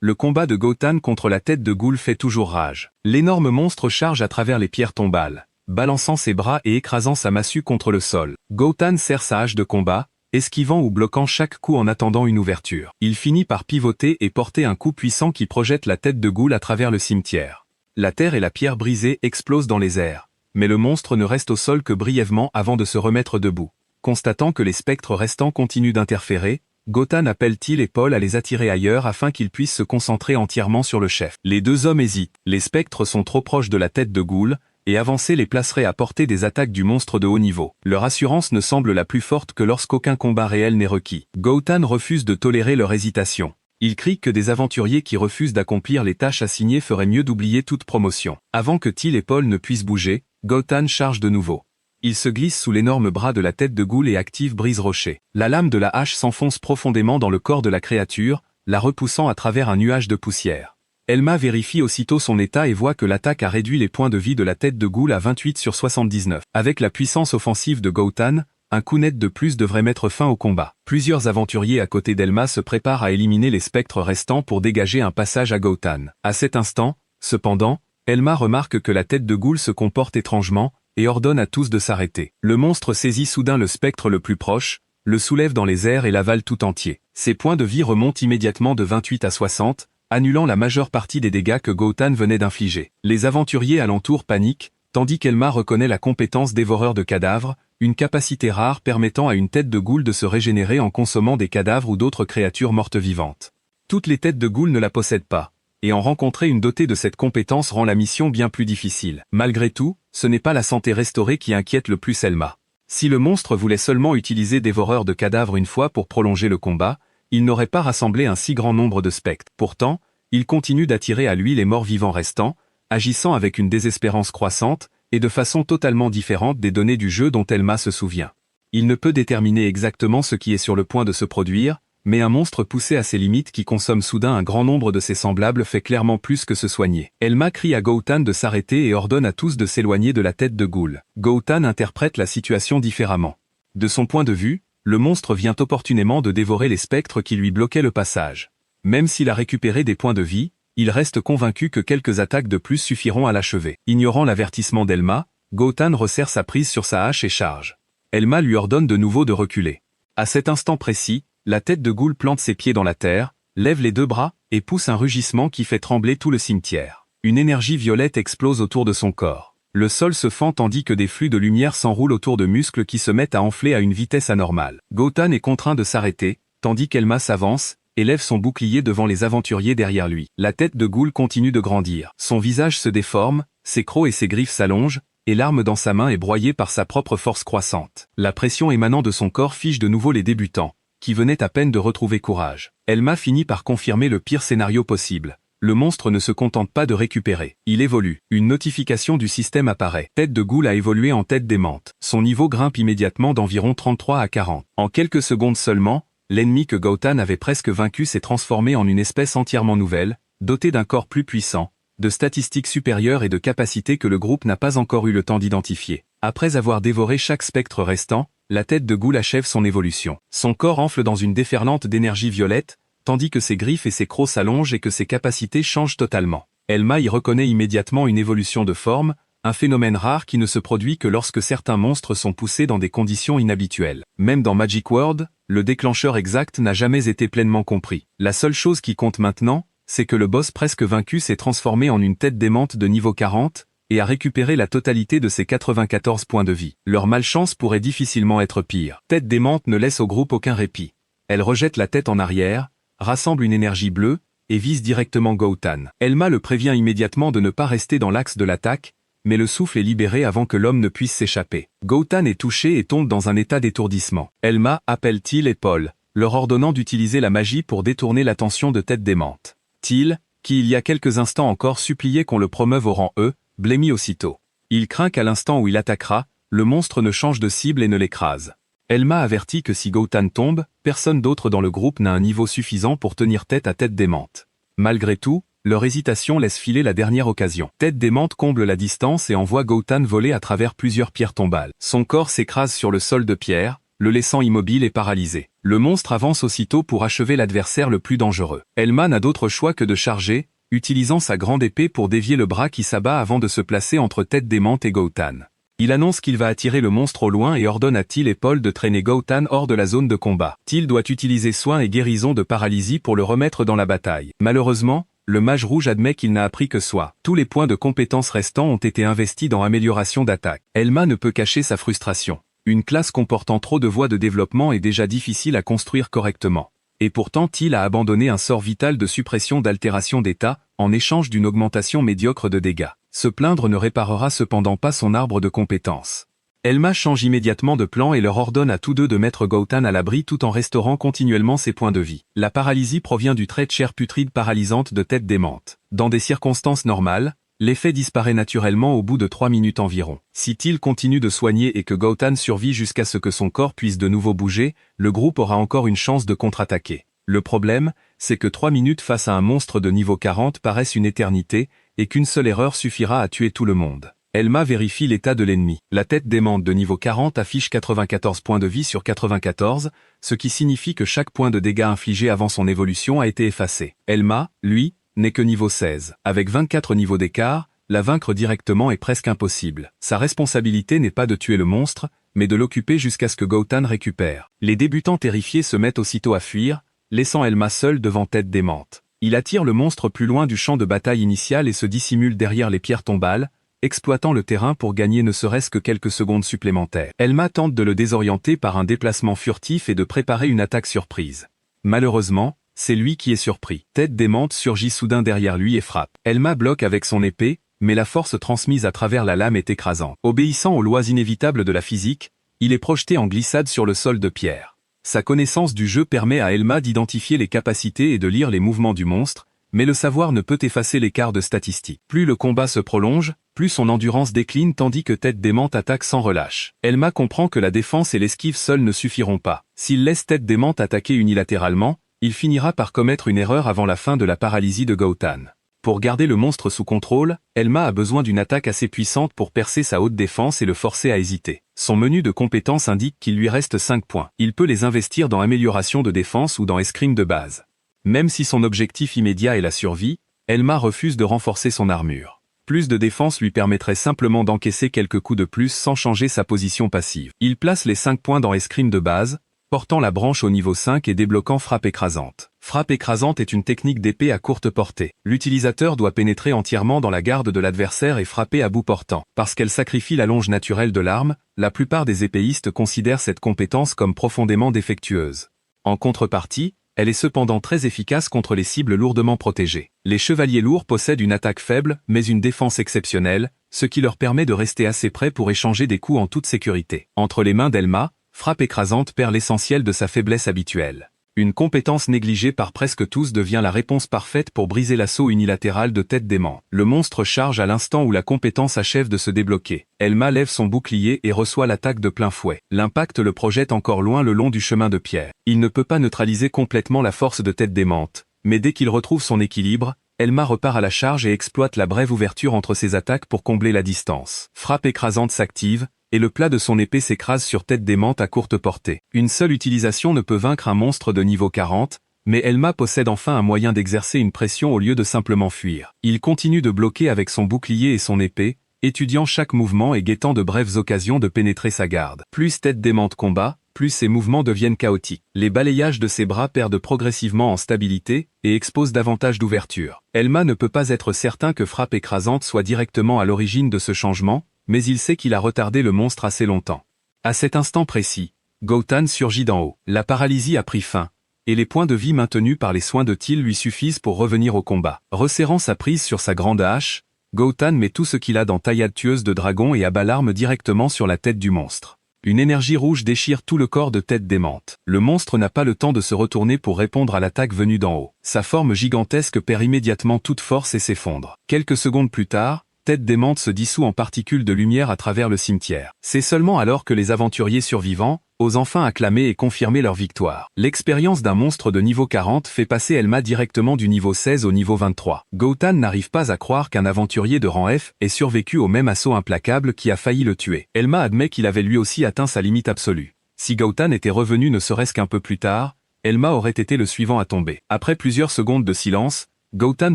le combat de Gotan contre la tête de Ghoul fait toujours rage. L'énorme monstre charge à travers les pierres tombales, balançant ses bras et écrasant sa massue contre le sol. Gotan serre sa hache de combat, esquivant ou bloquant chaque coup en attendant une ouverture. Il finit par pivoter et porter un coup puissant qui projette la tête de Ghoul à travers le cimetière. La terre et la pierre brisée explosent dans les airs, mais le monstre ne reste au sol que brièvement avant de se remettre debout. Constatant que les spectres restants continuent d'interférer, Gotan appelle Till et Paul à les attirer ailleurs afin qu'ils puissent se concentrer entièrement sur le chef. Les deux hommes hésitent, les spectres sont trop proches de la tête de Ghoul, et avancer les placerait à portée des attaques du monstre de haut niveau. Leur assurance ne semble la plus forte que lorsqu'aucun combat réel n'est requis. Gotan refuse de tolérer leur hésitation. Il crie que des aventuriers qui refusent d'accomplir les tâches assignées feraient mieux d'oublier toute promotion. Avant que Till et Paul ne puissent bouger, Gotan charge de nouveau. Il se glisse sous l'énorme bras de la tête de Ghoul et active Brise-Rocher. La lame de la hache s'enfonce profondément dans le corps de la créature, la repoussant à travers un nuage de poussière. Elma vérifie aussitôt son état et voit que l'attaque a réduit les points de vie de la tête de Ghoul à 28 sur 79. Avec la puissance offensive de Gotan, un coup net de plus devrait mettre fin au combat. Plusieurs aventuriers à côté d'Elma se préparent à éliminer les spectres restants pour dégager un passage à Gotan. À cet instant, cependant, Elma remarque que la tête de Ghoul se comporte étrangement, et ordonne à tous de s'arrêter. Le monstre saisit soudain le spectre le plus proche, le soulève dans les airs et l'avale tout entier. Ses points de vie remontent immédiatement de 28 à 60, annulant la majeure partie des dégâts que Gotan venait d'infliger. Les aventuriers alentour paniquent, tandis qu'Elma reconnaît la compétence dévoreur de cadavres, une capacité rare permettant à une tête de Ghoul de se régénérer en consommant des cadavres ou d'autres créatures mortes vivantes. Toutes les têtes de Ghoul ne la possèdent pas, et en rencontrer une dotée de cette compétence rend la mission bien plus difficile. Malgré tout, ce n'est pas la santé restaurée qui inquiète le plus Elma. Si le monstre voulait seulement utiliser dévoreur de cadavres une fois pour prolonger le combat, il n'aurait pas rassemblé un si grand nombre de spectres. Pourtant, il continue d'attirer à lui les morts vivants restants, agissant avec une désespérance croissante, et de façon totalement différente des données du jeu dont Elma se souvient. Il ne peut déterminer exactement ce qui est sur le point de se produire, mais un monstre poussé à ses limites qui consomme soudain un grand nombre de ses semblables fait clairement plus que se soigner. Elma crie à Gotan de s'arrêter et ordonne à tous de s'éloigner de la tête de Ghoul. Gotan interprète la situation différemment. De son point de vue, le monstre vient opportunément de dévorer les spectres qui lui bloquaient le passage. Même s'il a récupéré des points de vie, il reste convaincu que quelques attaques de plus suffiront à l'achever. Ignorant l'avertissement d'Elma, Gotan resserre sa prise sur sa hache et charge. Elma lui ordonne de nouveau de reculer. À cet instant précis, la tête de Ghoul plante ses pieds dans la terre, lève les deux bras, et pousse un rugissement qui fait trembler tout le cimetière. Une énergie violette explose autour de son corps. Le sol se fend tandis que des flux de lumière s'enroulent autour de muscles qui se mettent à enfler à une vitesse anormale. Gotan est contraint de s'arrêter, tandis qu'Elma s'avance, et lève son bouclier devant les aventuriers derrière lui. La tête de Ghoul continue de grandir. Son visage se déforme, ses crocs et ses griffes s'allongent, et l'arme dans sa main est broyée par sa propre force croissante. La pression émanant de son corps fige de nouveau les débutants, qui venaient à peine de retrouver courage. Elma finit par confirmer le pire scénario possible. Le monstre ne se contente pas de récupérer. Il évolue. Une notification du système apparaît. Tête de Ghoul a évolué en tête d'aimante. Son niveau grimpe immédiatement d'environ 33 à 40. En quelques secondes seulement, l'ennemi que Gotan avait presque vaincu s'est transformé en une espèce entièrement nouvelle, dotée d'un corps plus puissant, de statistiques supérieures et de capacités que le groupe n'a pas encore eu le temps d'identifier. Après avoir dévoré chaque spectre restant, la tête de Ghoul achève son évolution. Son corps enfle dans une déferlante d'énergie violette, tandis que ses griffes et ses crocs s'allongent et que ses capacités changent totalement. Elma y reconnaît immédiatement une évolution de forme, un phénomène rare qui ne se produit que lorsque certains monstres sont poussés dans des conditions inhabituelles. Même dans Magic World, le déclencheur exact n'a jamais été pleinement compris. La seule chose qui compte maintenant, c'est que le boss presque vaincu s'est transformé en une tête d'aimante de niveau 40, et a récupéré la totalité de ses 94 points de vie. Leur malchance pourrait difficilement être pire. Tête d'aimante ne laisse au groupe aucun répit. Elle rejette la tête en arrière, rassemble une énergie bleue, et vise directement Gotan. Elma le prévient immédiatement de ne pas rester dans l'axe de l'attaque, mais le souffle est libéré avant que l'homme ne puisse s'échapper. Gotan est touché et tombe dans un état d'étourdissement. Elma appelle Till et Paul, leur ordonnant d'utiliser la magie pour détourner l'attention de Tête Démente. Teal, qui il y a quelques instants encore suppliait qu'on le promeuve au rang E, blêmit aussitôt. Il craint qu'à l'instant où il attaquera, le monstre ne change de cible et ne l'écrase. Elma avertit que si Gotan tombe, personne d'autre dans le groupe n'a un niveau suffisant pour tenir tête à Tête Démente. Malgré tout, leur hésitation laisse filer la dernière occasion. Tête Démente comble la distance et envoie Gotan voler à travers plusieurs pierres tombales. Son corps s'écrase sur le sol de pierre, le laissant immobile et paralysé. Le monstre avance aussitôt pour achever l'adversaire le plus dangereux. Elma n'a d'autre choix que de charger, utilisant sa grande épée pour dévier le bras qui s'abat avant de se placer entre Tête Démente et Gotan. Il annonce qu'il va attirer le monstre au loin et ordonne à Teal et Paul de traîner Gotan hors de la zone de combat. Teal doit utiliser soin et guérison de paralysie pour le remettre dans la bataille. Malheureusement, le mage rouge admet qu'il n'a appris que soit. Tous les points de compétence restants ont été investis dans amélioration d'attaque. Elma ne peut cacher sa frustration. Une classe comportant trop de voies de développement est déjà difficile à construire correctement. Et pourtant Teal a abandonné un sort vital de suppression d'altération d'état, en échange d'une augmentation médiocre de dégâts. Se plaindre ne réparera cependant pas son arbre de compétences. Elma change immédiatement de plan et leur ordonne à tous deux de mettre Gotan à l'abri tout en restaurant continuellement ses points de vie. La paralysie provient du trait de chair putride paralysante de Tête Démente. Dans des circonstances normales, l'effet disparaît naturellement au bout de 3 minutes environ. Si Teal continue de soigner et que Gotan survit jusqu'à ce que son corps puisse de nouveau bouger, le groupe aura encore une chance de contre-attaquer. Le problème, c'est que 3 minutes face à un monstre de niveau 40 paraissent une éternité, et qu'une seule erreur suffira à tuer tout le monde. Elma vérifie l'état de l'ennemi. La Tête Démente de niveau 40 affiche 94 points de vie sur 94, ce qui signifie que chaque point de dégâts infligé avant son évolution a été effacé. Elma, lui, n'est que niveau 16. Avec 24 niveaux d'écart, la vaincre directement est presque impossible. Sa responsabilité n'est pas de tuer le monstre, mais de l'occuper jusqu'à ce que Gotan récupère. Les débutants terrifiés se mettent aussitôt à fuir, laissant Elma seule devant Tête Démente. Il attire le monstre plus loin du champ de bataille initial et se dissimule derrière les pierres tombales, exploitant le terrain pour gagner ne serait-ce que quelques secondes supplémentaires. Elma tente de le désorienter par un déplacement furtif et de préparer une attaque surprise. Malheureusement, c'est lui qui est surpris. Tête Démente surgit soudain derrière lui et frappe. Elma bloque avec son épée, mais la force transmise à travers la lame est écrasante. Obéissant aux lois inévitables de la physique, il est projeté en glissade sur le sol de pierre. Sa connaissance du jeu permet à Elma d'identifier les capacités et de lire les mouvements du monstre, mais le savoir ne peut effacer l'écart de statistiques. Plus le combat se prolonge, plus son endurance décline tandis que Tête Démente attaque sans relâche. Elma comprend que la défense et l'esquive seules ne suffiront pas. S'il laisse Tête Démente attaquer unilatéralement, il finira par commettre une erreur avant la fin de la paralysie de Gotan. Pour garder le monstre sous contrôle, Elma a besoin d'une attaque assez puissante pour percer sa haute défense et le forcer à hésiter. Son menu de compétences indique qu'il lui reste 5 points. Il peut les investir dans amélioration de défense ou dans escrime de base. Même si son objectif immédiat est la survie, Elma refuse de renforcer son armure. Plus de défense lui permettrait simplement d'encaisser quelques coups de plus sans changer sa position passive. Il place les 5 points dans escrime de base, portant la branche au niveau 5 et débloquant frappe écrasante. Frappe écrasante est une technique d'épée à courte portée. L'utilisateur doit pénétrer entièrement dans la garde de l'adversaire et frapper à bout portant. Parce qu'elle sacrifie la longe naturelle de l'arme, la plupart des épéistes considèrent cette compétence comme profondément défectueuse. En contrepartie, elle est cependant très efficace contre les cibles lourdement protégées. Les chevaliers lourds possèdent une attaque faible mais une défense exceptionnelle, ce qui leur permet de rester assez près pour échanger des coups en toute sécurité. Entre les mains d'Elma, frappe écrasante perd l'essentiel de sa faiblesse habituelle. Une compétence négligée par presque tous devient la réponse parfaite pour briser l'assaut unilatéral de Tête Démente. Le monstre charge à l'instant où la compétence achève de se débloquer. Elma lève son bouclier et reçoit l'attaque de plein fouet. L'impact le projette encore loin le long du chemin de pierre. Il ne peut pas neutraliser complètement la force de Tête Démente, mais dès qu'il retrouve son équilibre, Elma repart à la charge et exploite la brève ouverture entre ses attaques pour combler la distance. Frappe écrasante s'active, et le plat de son épée s'écrase sur Tête Démente à courte portée. Une seule utilisation ne peut vaincre un monstre de niveau 40, mais Elma possède enfin un moyen d'exercer une pression au lieu de simplement fuir. Il continue de bloquer avec son bouclier et son épée, étudiant chaque mouvement et guettant de brèves occasions de pénétrer sa garde. Plus Tête Démente combat, plus ses mouvements deviennent chaotiques. Les balayages de ses bras perdent progressivement en stabilité et exposent davantage d'ouverture. Elma ne peut pas être certain que frappe écrasante soit directement à l'origine de ce changement, mais il sait qu'il a retardé le monstre assez longtemps. À cet instant précis, Gotan surgit d'en haut. La paralysie a pris fin, et les points de vie maintenus par les soins de Teal lui suffisent pour revenir au combat. Resserrant sa prise sur sa grande hache, Gotan met tout ce qu'il a dans taillade tueuse de dragon et abat l'arme directement sur la tête du monstre. Une énergie rouge déchire tout le corps de Tête Démente. Le monstre n'a pas le temps de se retourner pour répondre à l'attaque venue d'en haut. Sa forme gigantesque perd immédiatement toute force et s'effondre. Quelques secondes plus tard, Tête Démente se dissout en particules de lumière à travers le cimetière. C'est seulement alors que les aventuriers survivants osent enfin acclamer et confirmer leur victoire. L'expérience d'un monstre de niveau 40 fait passer Elma directement du niveau 16 au niveau 23. Gotan n'arrive pas à croire qu'un aventurier de rang F ait survécu au même assaut implacable qui a failli le tuer. Elma admet qu'il avait lui aussi atteint sa limite absolue. Si Gotan était revenu ne serait-ce qu'un peu plus tard, Elma aurait été le suivant à tomber. Après plusieurs secondes de silence, Gotan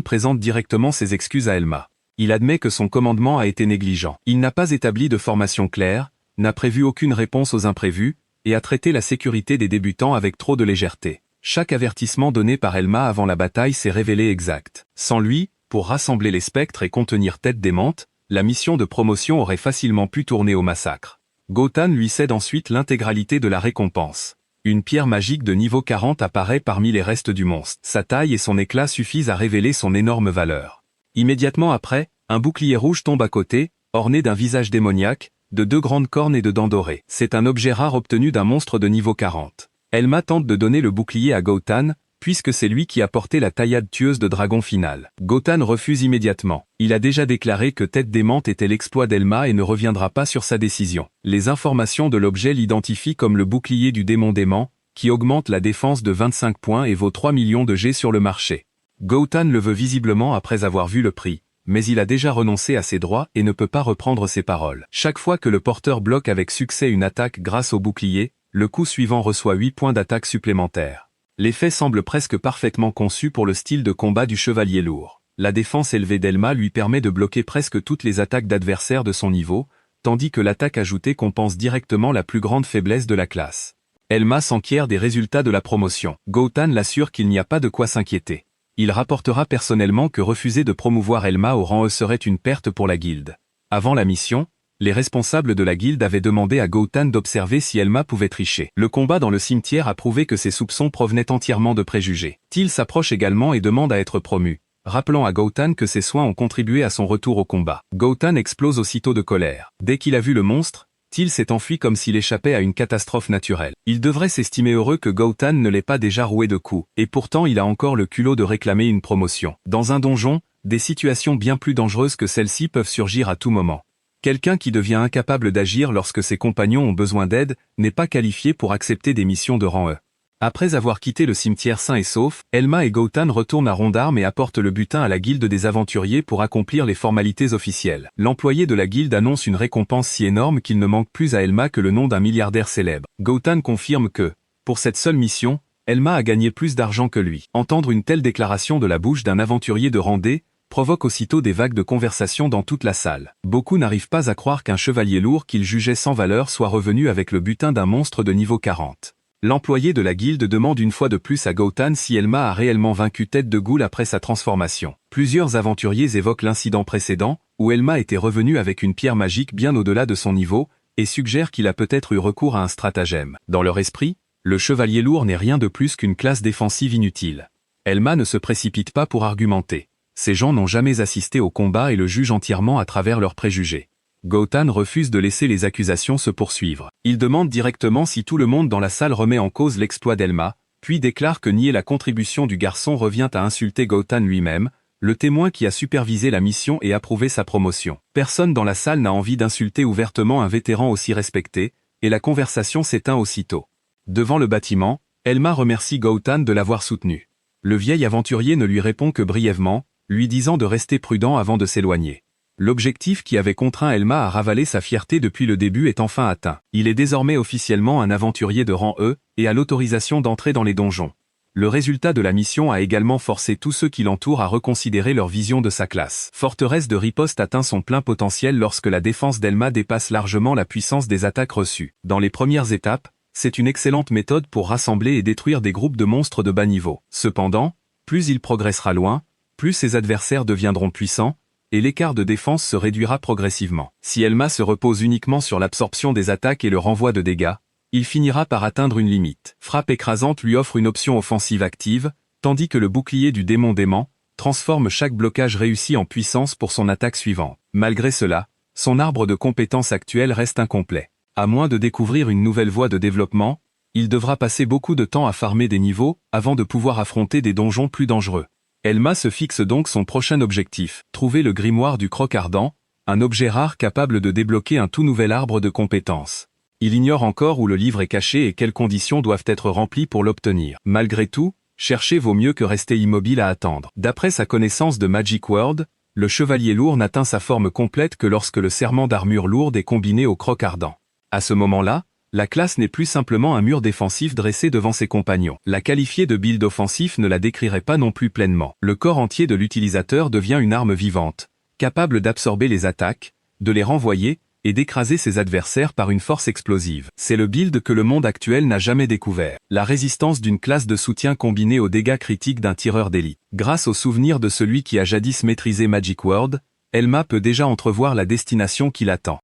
présente directement ses excuses à Elma. Il admet que son commandement a été négligent. Il n'a pas établi de formation claire, n'a prévu aucune réponse aux imprévus, et a traité la sécurité des débutants avec trop de légèreté. Chaque avertissement donné par Elma avant la bataille s'est révélé exact. Sans lui, pour rassembler les spectres et contenir Tête Démente, la mission de promotion aurait facilement pu tourner au massacre. Gotan lui cède ensuite l'intégralité de la récompense. Une pierre magique de niveau 40 apparaît parmi les restes du monstre. Sa taille et son éclat suffisent à révéler son énorme valeur. Immédiatement après, un bouclier rouge tombe à côté, orné d'un visage démoniaque, de 2 grandes cornes et de dents dorées. C'est un objet rare obtenu d'un monstre de niveau 40. Elma tente de donner le bouclier à Gotan, puisque c'est lui qui a porté la taillade tueuse de dragon finale. Gotan refuse immédiatement. Il a déjà déclaré que Tête Démente était l'exploit d'Elma et ne reviendra pas sur sa décision. Les informations de l'objet l'identifient comme le bouclier du démon dément, qui augmente la défense de 25 points et vaut 3 millions de G sur le marché. Gotan le veut visiblement après avoir vu le prix, mais il a déjà renoncé à ses droits et ne peut pas reprendre ses paroles. Chaque fois que le porteur bloque avec succès une attaque grâce au bouclier, le coup suivant reçoit 8 points d'attaque supplémentaires. L'effet semble presque parfaitement conçu pour le style de combat du chevalier lourd. La défense élevée d'Elma lui permet de bloquer presque toutes les attaques d'adversaires de son niveau, tandis que l'attaque ajoutée compense directement la plus grande faiblesse de la classe. Elma s'enquiert des résultats de la promotion. Gotan l'assure qu'il n'y a pas de quoi s'inquiéter. Il rapportera personnellement que refuser de promouvoir Elma au rang E serait une perte pour la guilde. Avant la mission, les responsables de la guilde avaient demandé à Gotan d'observer si Elma pouvait tricher. Le combat dans le cimetière a prouvé que ses soupçons provenaient entièrement de préjugés. Till s'approche également et demande à être promu, rappelant à Gotan que ses soins ont contribué à son retour au combat. Gotan explose aussitôt de colère. Dès qu'il a vu le monstre, Till s'est enfui comme s'il échappait à une catastrophe naturelle. Il devrait s'estimer heureux que Gotan ne l'ait pas déjà roué de coups, et pourtant il a encore le culot de réclamer une promotion. Dans un donjon, des situations bien plus dangereuses que celle-ci peuvent surgir à tout moment. Quelqu'un qui devient incapable d'agir lorsque ses compagnons ont besoin d'aide n'est pas qualifié pour accepter des missions de rang E. Après avoir quitté le cimetière sain et sauf, Elma et Gotan retournent à Rondarm et apportent le butin à la guilde des aventuriers pour accomplir les formalités officielles. L'employé de la guilde annonce une récompense si énorme qu'il ne manque plus à Elma que le nom d'un milliardaire célèbre. Gotan confirme que, pour cette seule mission, Elma a gagné plus d'argent que lui. Entendre une telle déclaration de la bouche d'un aventurier de rang D provoque aussitôt des vagues de conversation dans toute la salle. Beaucoup n'arrivent pas à croire qu'un chevalier lourd qu'ils jugeaient sans valeur soit revenu avec le butin d'un monstre de niveau 40. L'employé de la guilde demande une fois de plus à Gotan si Elma a réellement vaincu Tête de Ghoul après sa transformation. Plusieurs aventuriers évoquent l'incident précédent, où Elma était revenue avec une pierre magique bien au-delà de son niveau, et suggèrent qu'il a peut-être eu recours à un stratagème. Dans leur esprit, le chevalier lourd n'est rien de plus qu'une classe défensive inutile. Elma ne se précipite pas pour argumenter. Ces gens n'ont jamais assisté au combat et le jugent entièrement à travers leurs préjugés. Gotan refuse de laisser les accusations se poursuivre. Il demande directement si tout le monde dans la salle remet en cause l'exploit d'Elma, puis déclare que nier la contribution du garçon revient à insulter Gotan lui-même, le témoin qui a supervisé la mission et approuvé sa promotion. Personne dans la salle n'a envie d'insulter ouvertement un vétéran aussi respecté, et la conversation s'éteint aussitôt. Devant le bâtiment, Elma remercie Gotan de l'avoir soutenu. Le vieil aventurier ne lui répond que brièvement, lui disant de rester prudent avant de s'éloigner. L'objectif qui avait contraint Elma à ravaler sa fierté depuis le début est enfin atteint. Il est désormais officiellement un aventurier de rang E, et a l'autorisation d'entrer dans les donjons. Le résultat de la mission a également forcé tous ceux qui l'entourent à reconsidérer leur vision de sa classe. Forteresse de Riposte atteint son plein potentiel lorsque la défense d'Elma dépasse largement la puissance des attaques reçues. Dans les premières étapes, c'est une excellente méthode pour rassembler et détruire des groupes de monstres de bas niveau. Cependant, plus il progressera loin, plus ses adversaires deviendront puissants, et l'écart de défense se réduira progressivement. Si Elma se repose uniquement sur l'absorption des attaques et le renvoi de dégâts, il finira par atteindre une limite. Frappe écrasante lui offre une option offensive active, tandis que le bouclier du démon dément transforme chaque blocage réussi en puissance pour son attaque suivante. Malgré cela, son arbre de compétences actuel reste incomplet. À moins de découvrir une nouvelle voie de développement, il devra passer beaucoup de temps à farmer des niveaux avant de pouvoir affronter des donjons plus dangereux. Elma se fixe donc son prochain objectif, trouver le grimoire du croc ardent, un objet rare capable de débloquer un tout nouvel arbre de compétences. Il ignore encore où le livre est caché et quelles conditions doivent être remplies pour l'obtenir. Malgré tout, chercher vaut mieux que rester immobile à attendre. D'après sa connaissance de Magic World, le chevalier lourd n'atteint sa forme complète que lorsque le serment d'armure lourde est combiné au croc ardent. À ce moment-là, la classe n'est plus simplement un mur défensif dressé devant ses compagnons. La qualifier de build offensif ne la décrirait pas non plus pleinement. Le corps entier de l'utilisateur devient une arme vivante, capable d'absorber les attaques, de les renvoyer, et d'écraser ses adversaires par une force explosive. C'est le build que le monde actuel n'a jamais découvert. La résistance d'une classe de soutien combinée aux dégâts critiques d'un tireur d'élite. Grâce au souvenir de celui qui a jadis maîtrisé Magic World, Elma peut déjà entrevoir la destination qui l'attend.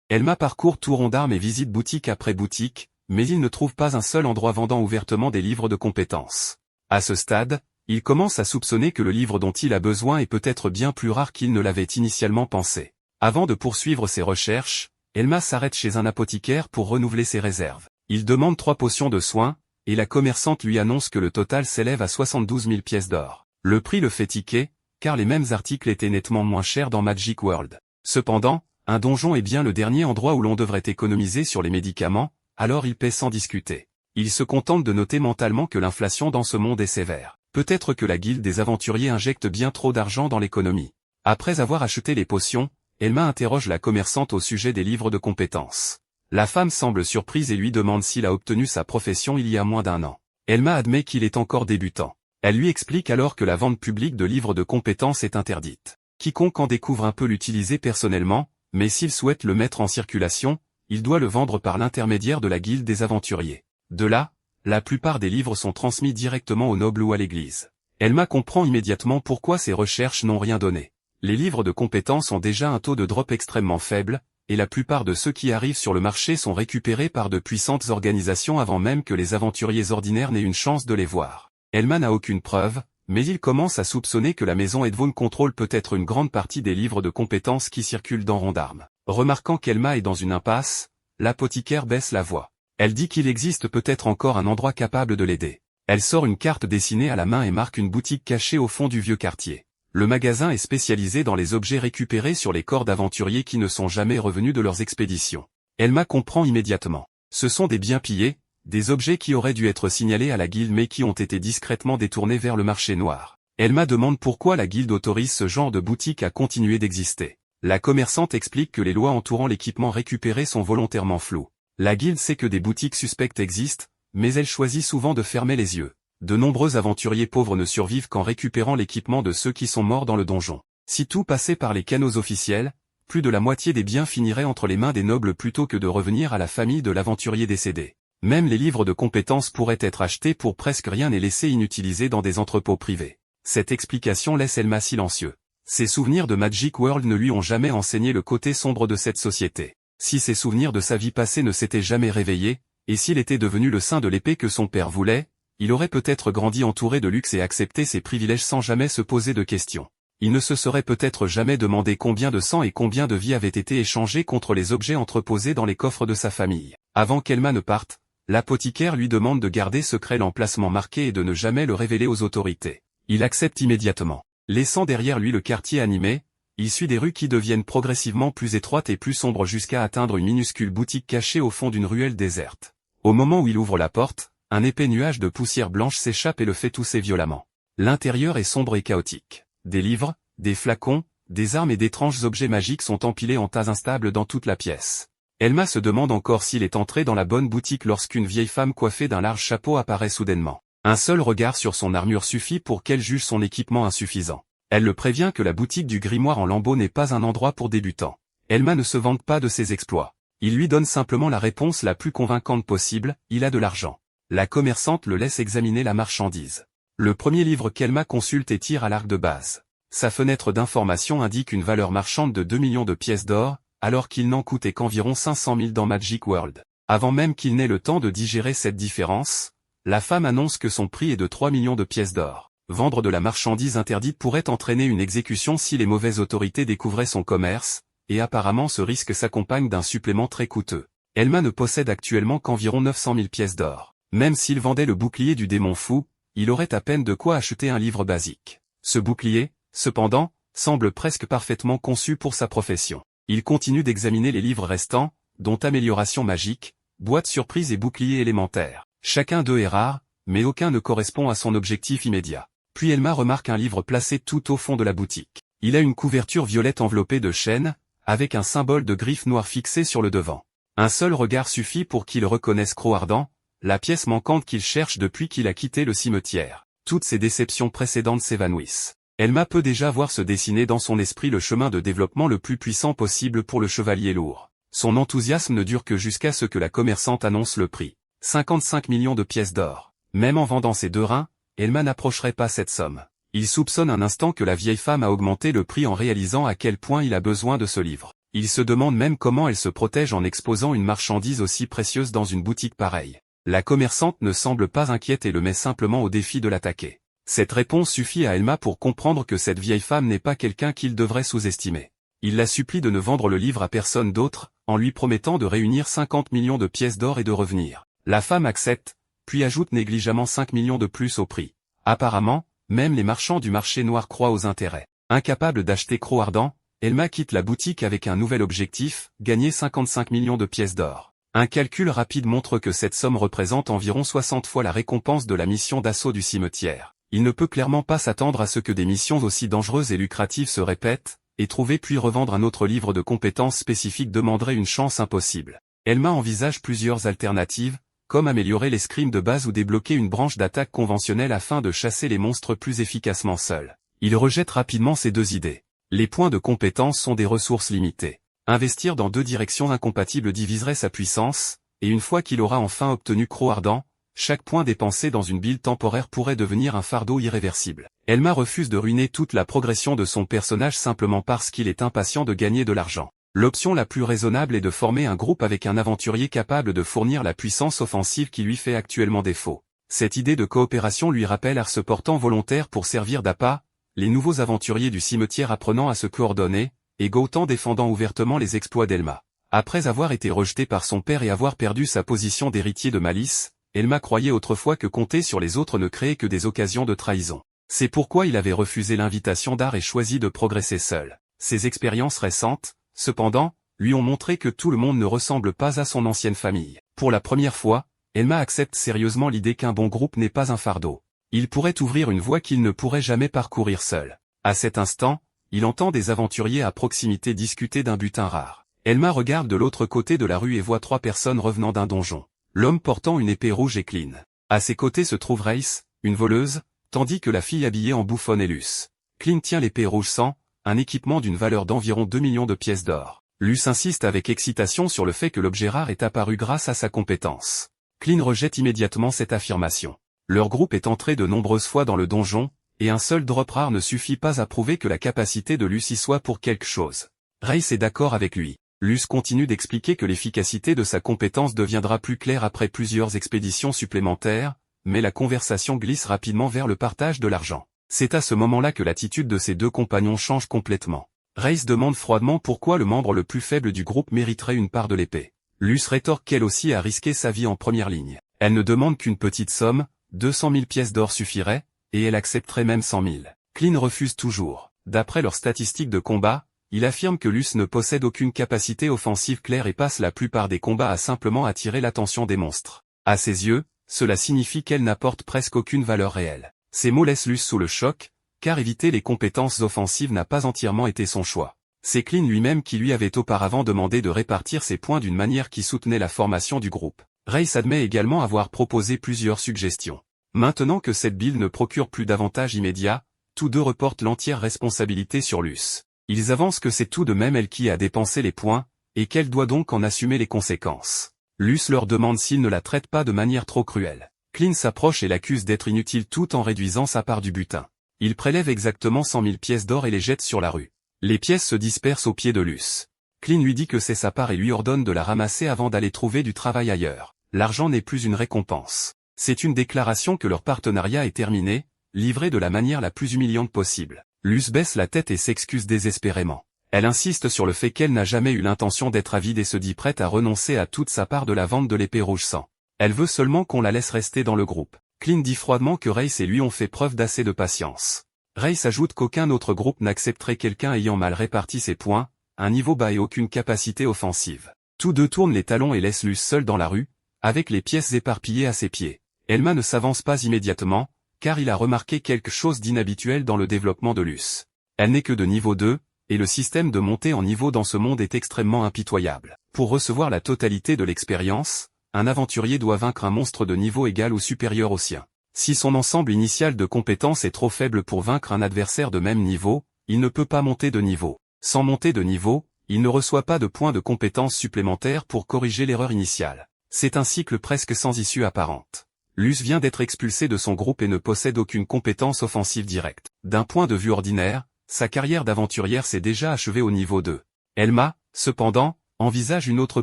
Elma parcourt tout rond d'armes et visite boutique après boutique, mais il ne trouve pas un seul endroit vendant ouvertement des livres de compétences. À ce stade, il commence à soupçonner que le livre dont il a besoin est peut-être bien plus rare qu'il ne l'avait initialement pensé. Avant de poursuivre ses recherches, Elma s'arrête chez un apothicaire pour renouveler ses réserves. Il demande 3 potions de soins, et la commerçante lui annonce que le total s'élève à 72 000 pièces d'or. Le prix le fait tiquer, car les mêmes articles étaient nettement moins chers dans Magic World. Cependant, un donjon est bien le dernier endroit où l'on devrait économiser sur les médicaments, alors il paie sans discuter. Il se contente de noter mentalement que l'inflation dans ce monde est sévère. Peut-être que la guilde des aventuriers injecte bien trop d'argent dans l'économie. Après avoir acheté les potions, Elma interroge la commerçante au sujet des livres de compétences. La femme semble surprise et lui demande s'il a obtenu sa profession il y a moins d'1 an. Elma admet qu'il est encore débutant. Elle lui explique alors que la vente publique de livres de compétences est interdite. Quiconque en découvre un peut l'utiliser personnellement, mais s'il souhaite le mettre en circulation, il doit le vendre par l'intermédiaire de la guilde des aventuriers. De là, la plupart des livres sont transmis directement aux nobles ou à l'église. Elma comprend immédiatement pourquoi ses recherches n'ont rien donné. Les livres de compétences ont déjà un taux de drop extrêmement faible, et la plupart de ceux qui arrivent sur le marché sont récupérés par de puissantes organisations avant même que les aventuriers ordinaires n'aient une chance de les voir. Elma n'a aucune preuve, mais il commence à soupçonner que la maison Edvon contrôle peut-être une grande partie des livres de compétences qui circulent dans Rondarme. Remarquant qu'Elma est dans une impasse, l'apothicaire baisse la voix. Elle dit qu'il existe peut-être encore un endroit capable de l'aider. Elle sort une carte dessinée à la main et marque une boutique cachée au fond du vieux quartier. Le magasin est spécialisé dans les objets récupérés sur les corps d'aventuriers qui ne sont jamais revenus de leurs expéditions. Elma comprend immédiatement. Ce sont des biens pillés, des objets qui auraient dû être signalés à la guilde mais qui ont été discrètement détournés vers le marché noir. Elma demande pourquoi la guilde autorise ce genre de boutique à continuer d'exister. La commerçante explique que les lois entourant l'équipement récupéré sont volontairement floues. La guilde sait que des boutiques suspectes existent, mais elle choisit souvent de fermer les yeux. De nombreux aventuriers pauvres ne survivent qu'en récupérant l'équipement de ceux qui sont morts dans le donjon. Si tout passait par les canaux officiels, plus de la moitié des biens finirait entre les mains des nobles plutôt que de revenir à la famille de l'aventurier décédé. Même les livres de compétences pourraient être achetés pour presque rien et laissés inutilisés dans des entrepôts privés. Cette explication laisse Elma silencieux. Ses souvenirs de Magic World ne lui ont jamais enseigné le côté sombre de cette société. Si ses souvenirs de sa vie passée ne s'étaient jamais réveillés, et s'il était devenu le saint de l'épée que son père voulait, il aurait peut-être grandi entouré de luxe et accepté ses privilèges sans jamais se poser de questions. Il ne se serait peut-être jamais demandé combien de sang et combien de vies avaient été échangés contre les objets entreposés dans les coffres de sa famille. Avant qu'Elma ne parte, l'apothicaire lui demande de garder secret l'emplacement marqué et de ne jamais le révéler aux autorités. Il accepte immédiatement. Laissant derrière lui le quartier animé, il suit des rues qui deviennent progressivement plus étroites et plus sombres jusqu'à atteindre une minuscule boutique cachée au fond d'une ruelle déserte. Au moment où il ouvre la porte, un épais nuage de poussière blanche s'échappe et le fait tousser violemment. L'intérieur est sombre et chaotique. Des livres, des flacons, des armes et d'étranges objets magiques sont empilés en tas instables dans toute la pièce. Elma se demande encore s'il est entré dans la bonne boutique lorsqu'une vieille femme coiffée d'un large chapeau apparaît soudainement. Un seul regard sur son armure suffit pour qu'elle juge son équipement insuffisant. Elle le prévient que la boutique du grimoire en lambeaux n'est pas un endroit pour débutants. Elma ne se vante pas de ses exploits. Il lui donne simplement la réponse la plus convaincante possible, il a de l'argent. La commerçante le laisse examiner la marchandise. Le premier livre qu'Elma consulte est Tir à l'arc de base. Sa fenêtre d'information indique une valeur marchande de 2 millions de pièces d'or, alors qu'il n'en coûtait qu'environ 500 000 dans Magic World. Avant même qu'il n'ait le temps de digérer cette différence, la femme annonce que son prix est de 3 millions de pièces d'or. Vendre de la marchandise interdite pourrait entraîner une exécution si les mauvaises autorités découvraient son commerce, et apparemment ce risque s'accompagne d'un supplément très coûteux. Elma ne possède actuellement qu'environ 900 000 pièces d'or. Même s'il vendait le bouclier du démon fou, il aurait à peine de quoi acheter un livre basique. Ce bouclier, cependant, semble presque parfaitement conçu pour sa profession. Il continue d'examiner les livres restants, dont Amélioration magique, Boîte surprise et Bouclier élémentaire. Chacun d'eux est rare, mais aucun ne correspond à son objectif immédiat. Puis Elma remarque un livre placé tout au fond de la boutique. Il a une couverture violette enveloppée de chêne, avec un symbole de griffe noire fixé sur le devant. Un seul regard suffit pour qu'il reconnaisse Croc-Ardent, la pièce manquante qu'il cherche depuis qu'il a quitté le cimetière. Toutes ses déceptions précédentes s'évanouissent. Elma peut déjà voir se dessiner dans son esprit le chemin de développement le plus puissant possible pour le chevalier lourd. Son enthousiasme ne dure que jusqu'à ce que la commerçante annonce le prix. 55 millions de pièces d'or. Même en vendant ses 2 reins, Elma n'approcherait pas cette somme. Il soupçonne un instant que la vieille femme a augmenté le prix en réalisant à quel point il a besoin de ce livre. Il se demande même comment elle se protège en exposant une marchandise aussi précieuse dans une boutique pareille. La commerçante ne semble pas inquiète et le met simplement au défi de l'attaquer. Cette réponse suffit à Elma pour comprendre que cette vieille femme n'est pas quelqu'un qu'il devrait sous-estimer. Il la supplie de ne vendre le livre à personne d'autre, en lui promettant de réunir 50 millions de pièces d'or et de revenir. La femme accepte, puis ajoute négligemment 5 millions de plus au prix. Apparemment, même les marchands du marché noir croient aux intérêts. Incapable d'acheter Croc-Ardent, Elma quitte la boutique avec un nouvel objectif, gagner 55 millions de pièces d'or. Un calcul rapide montre que cette somme représente environ 60 fois la récompense de la mission d'assaut du cimetière. Il ne peut clairement pas s'attendre à ce que des missions aussi dangereuses et lucratives se répètent, et trouver puis revendre un autre livre de compétences spécifiques demanderait une chance impossible. Elma envisage plusieurs alternatives, comme améliorer l'escrime de base ou débloquer une branche d'attaque conventionnelle afin de chasser les monstres plus efficacement seul. Il rejette rapidement ces 2 idées. Les points de compétence sont des ressources limitées. Investir dans 2 directions incompatibles diviserait sa puissance, et une fois qu'il aura enfin obtenu Croc-Ardent, chaque point dépensé dans une build temporaire pourrait devenir un fardeau irréversible. Elma refuse de ruiner toute la progression de son personnage simplement parce qu'il est impatient de gagner de l'argent. L'option la plus raisonnable est de former un groupe avec un aventurier capable de fournir la puissance offensive qui lui fait actuellement défaut. Cette idée de coopération lui rappelle Ars se portant volontaire pour servir d'appât, les nouveaux aventuriers du cimetière apprenant à se coordonner, et Gaëtan défendant ouvertement les exploits d'Elma. Après avoir été rejeté par son père et avoir perdu sa position d'héritier de Malice, Elma croyait autrefois que compter sur les autres ne créait que des occasions de trahison. C'est pourquoi il avait refusé l'invitation d'Ar et choisi de progresser seul. Ses expériences récentes, cependant, lui ont montré que tout le monde ne ressemble pas à son ancienne famille. Pour la première fois, Elma accepte sérieusement l'idée qu'un bon groupe n'est pas un fardeau. Il pourrait ouvrir une voie qu'il ne pourrait jamais parcourir seul. À cet instant, il entend des aventuriers à proximité discuter d'un butin rare. Elma regarde de l'autre côté de la rue et voit 3 personnes revenant d'un donjon. L'homme portant une épée rouge est Clean. À ses côtés se trouve Race, une voleuse, tandis que la fille habillée en bouffonne est Luce. Clean tient l'épée rouge sans, un équipement d'une valeur d'environ 2 millions de pièces d'or. Luce insiste avec excitation sur le fait que l'objet rare est apparu grâce à sa compétence. Clean rejette immédiatement cette affirmation. Leur groupe est entré de nombreuses fois dans le donjon, et un seul drop rare ne suffit pas à prouver que la capacité de Luce y soit pour quelque chose. Race est d'accord avec lui. Luce continue d'expliquer que l'efficacité de sa compétence deviendra plus claire après plusieurs expéditions supplémentaires, mais la conversation glisse rapidement vers le partage de l'argent. C'est à ce moment-là que l'attitude de ses 2 compagnons change complètement. Race demande froidement pourquoi le membre le plus faible du groupe mériterait une part de l'épée. Luce rétorque qu'elle aussi a risqué sa vie en première ligne. Elle ne demande qu'une petite somme, 200 000 pièces d'or suffirait, et elle accepterait même 100 000. Clean refuse toujours. D'après leurs statistiques de combat, il affirme que Luce ne possède aucune capacité offensive claire et passe la plupart des combats à simplement attirer l'attention des monstres. À ses yeux, cela signifie qu'elle n'apporte presque aucune valeur réelle. Ces mots laissent Luce sous le choc, car éviter les compétences offensives n'a pas entièrement été son choix. C'est Clean lui-même qui lui avait auparavant demandé de répartir ses points d'une manière qui soutenait la formation du groupe. Race admet également avoir proposé plusieurs suggestions. Maintenant que cette build ne procure plus d'avantages immédiats, tous 2 reportent l'entière responsabilité sur Luce. Ils avancent que c'est tout de même elle qui a dépensé les points, et qu'elle doit donc en assumer les conséquences. Luce leur demande s'ils ne la traitent pas de manière trop cruelle. Clean s'approche et l'accuse d'être inutile tout en réduisant sa part du butin. Il prélève exactement 100 000 pièces d'or et les jette sur la rue. Les pièces se dispersent aux pieds de Luce. Clean lui dit que c'est sa part et lui ordonne de la ramasser avant d'aller trouver du travail ailleurs. L'argent n'est plus une récompense. C'est une déclaration que leur partenariat est terminé, livré de la manière la plus humiliante possible. Luce baisse la tête et s'excuse désespérément. Elle insiste sur le fait qu'elle n'a jamais eu l'intention d'être avide et se dit prête à renoncer à toute sa part de la vente de l'épée rouge sang. Elle veut seulement qu'on la laisse rester dans le groupe. Clint dit froidement que Race et lui ont fait preuve d'assez de patience. Race ajoute qu'aucun autre groupe n'accepterait quelqu'un ayant mal réparti ses points, un niveau bas et aucune capacité offensive. Tous deux tournent les talons et laissent Luce seul dans la rue, avec les pièces éparpillées à ses pieds. Elma ne s'avance pas immédiatement, car il a remarqué quelque chose d'inhabituel dans le développement de Luce. Elle n'est que de niveau 2, et le système de montée en niveau dans ce monde est extrêmement impitoyable. Pour recevoir la totalité de l'expérience, un aventurier doit vaincre un monstre de niveau égal ou supérieur au sien. Si son ensemble initial de compétences est trop faible pour vaincre un adversaire de même niveau, il ne peut pas monter de niveau. Sans monter de niveau, il ne reçoit pas de points de compétences supplémentaires pour corriger l'erreur initiale. C'est un cycle presque sans issue apparente. Luce vient d'être expulsé de son groupe et ne possède aucune compétence offensive directe. D'un point de vue ordinaire, sa carrière d'aventurière s'est déjà achevée au niveau 2. Elma, cependant, envisage une autre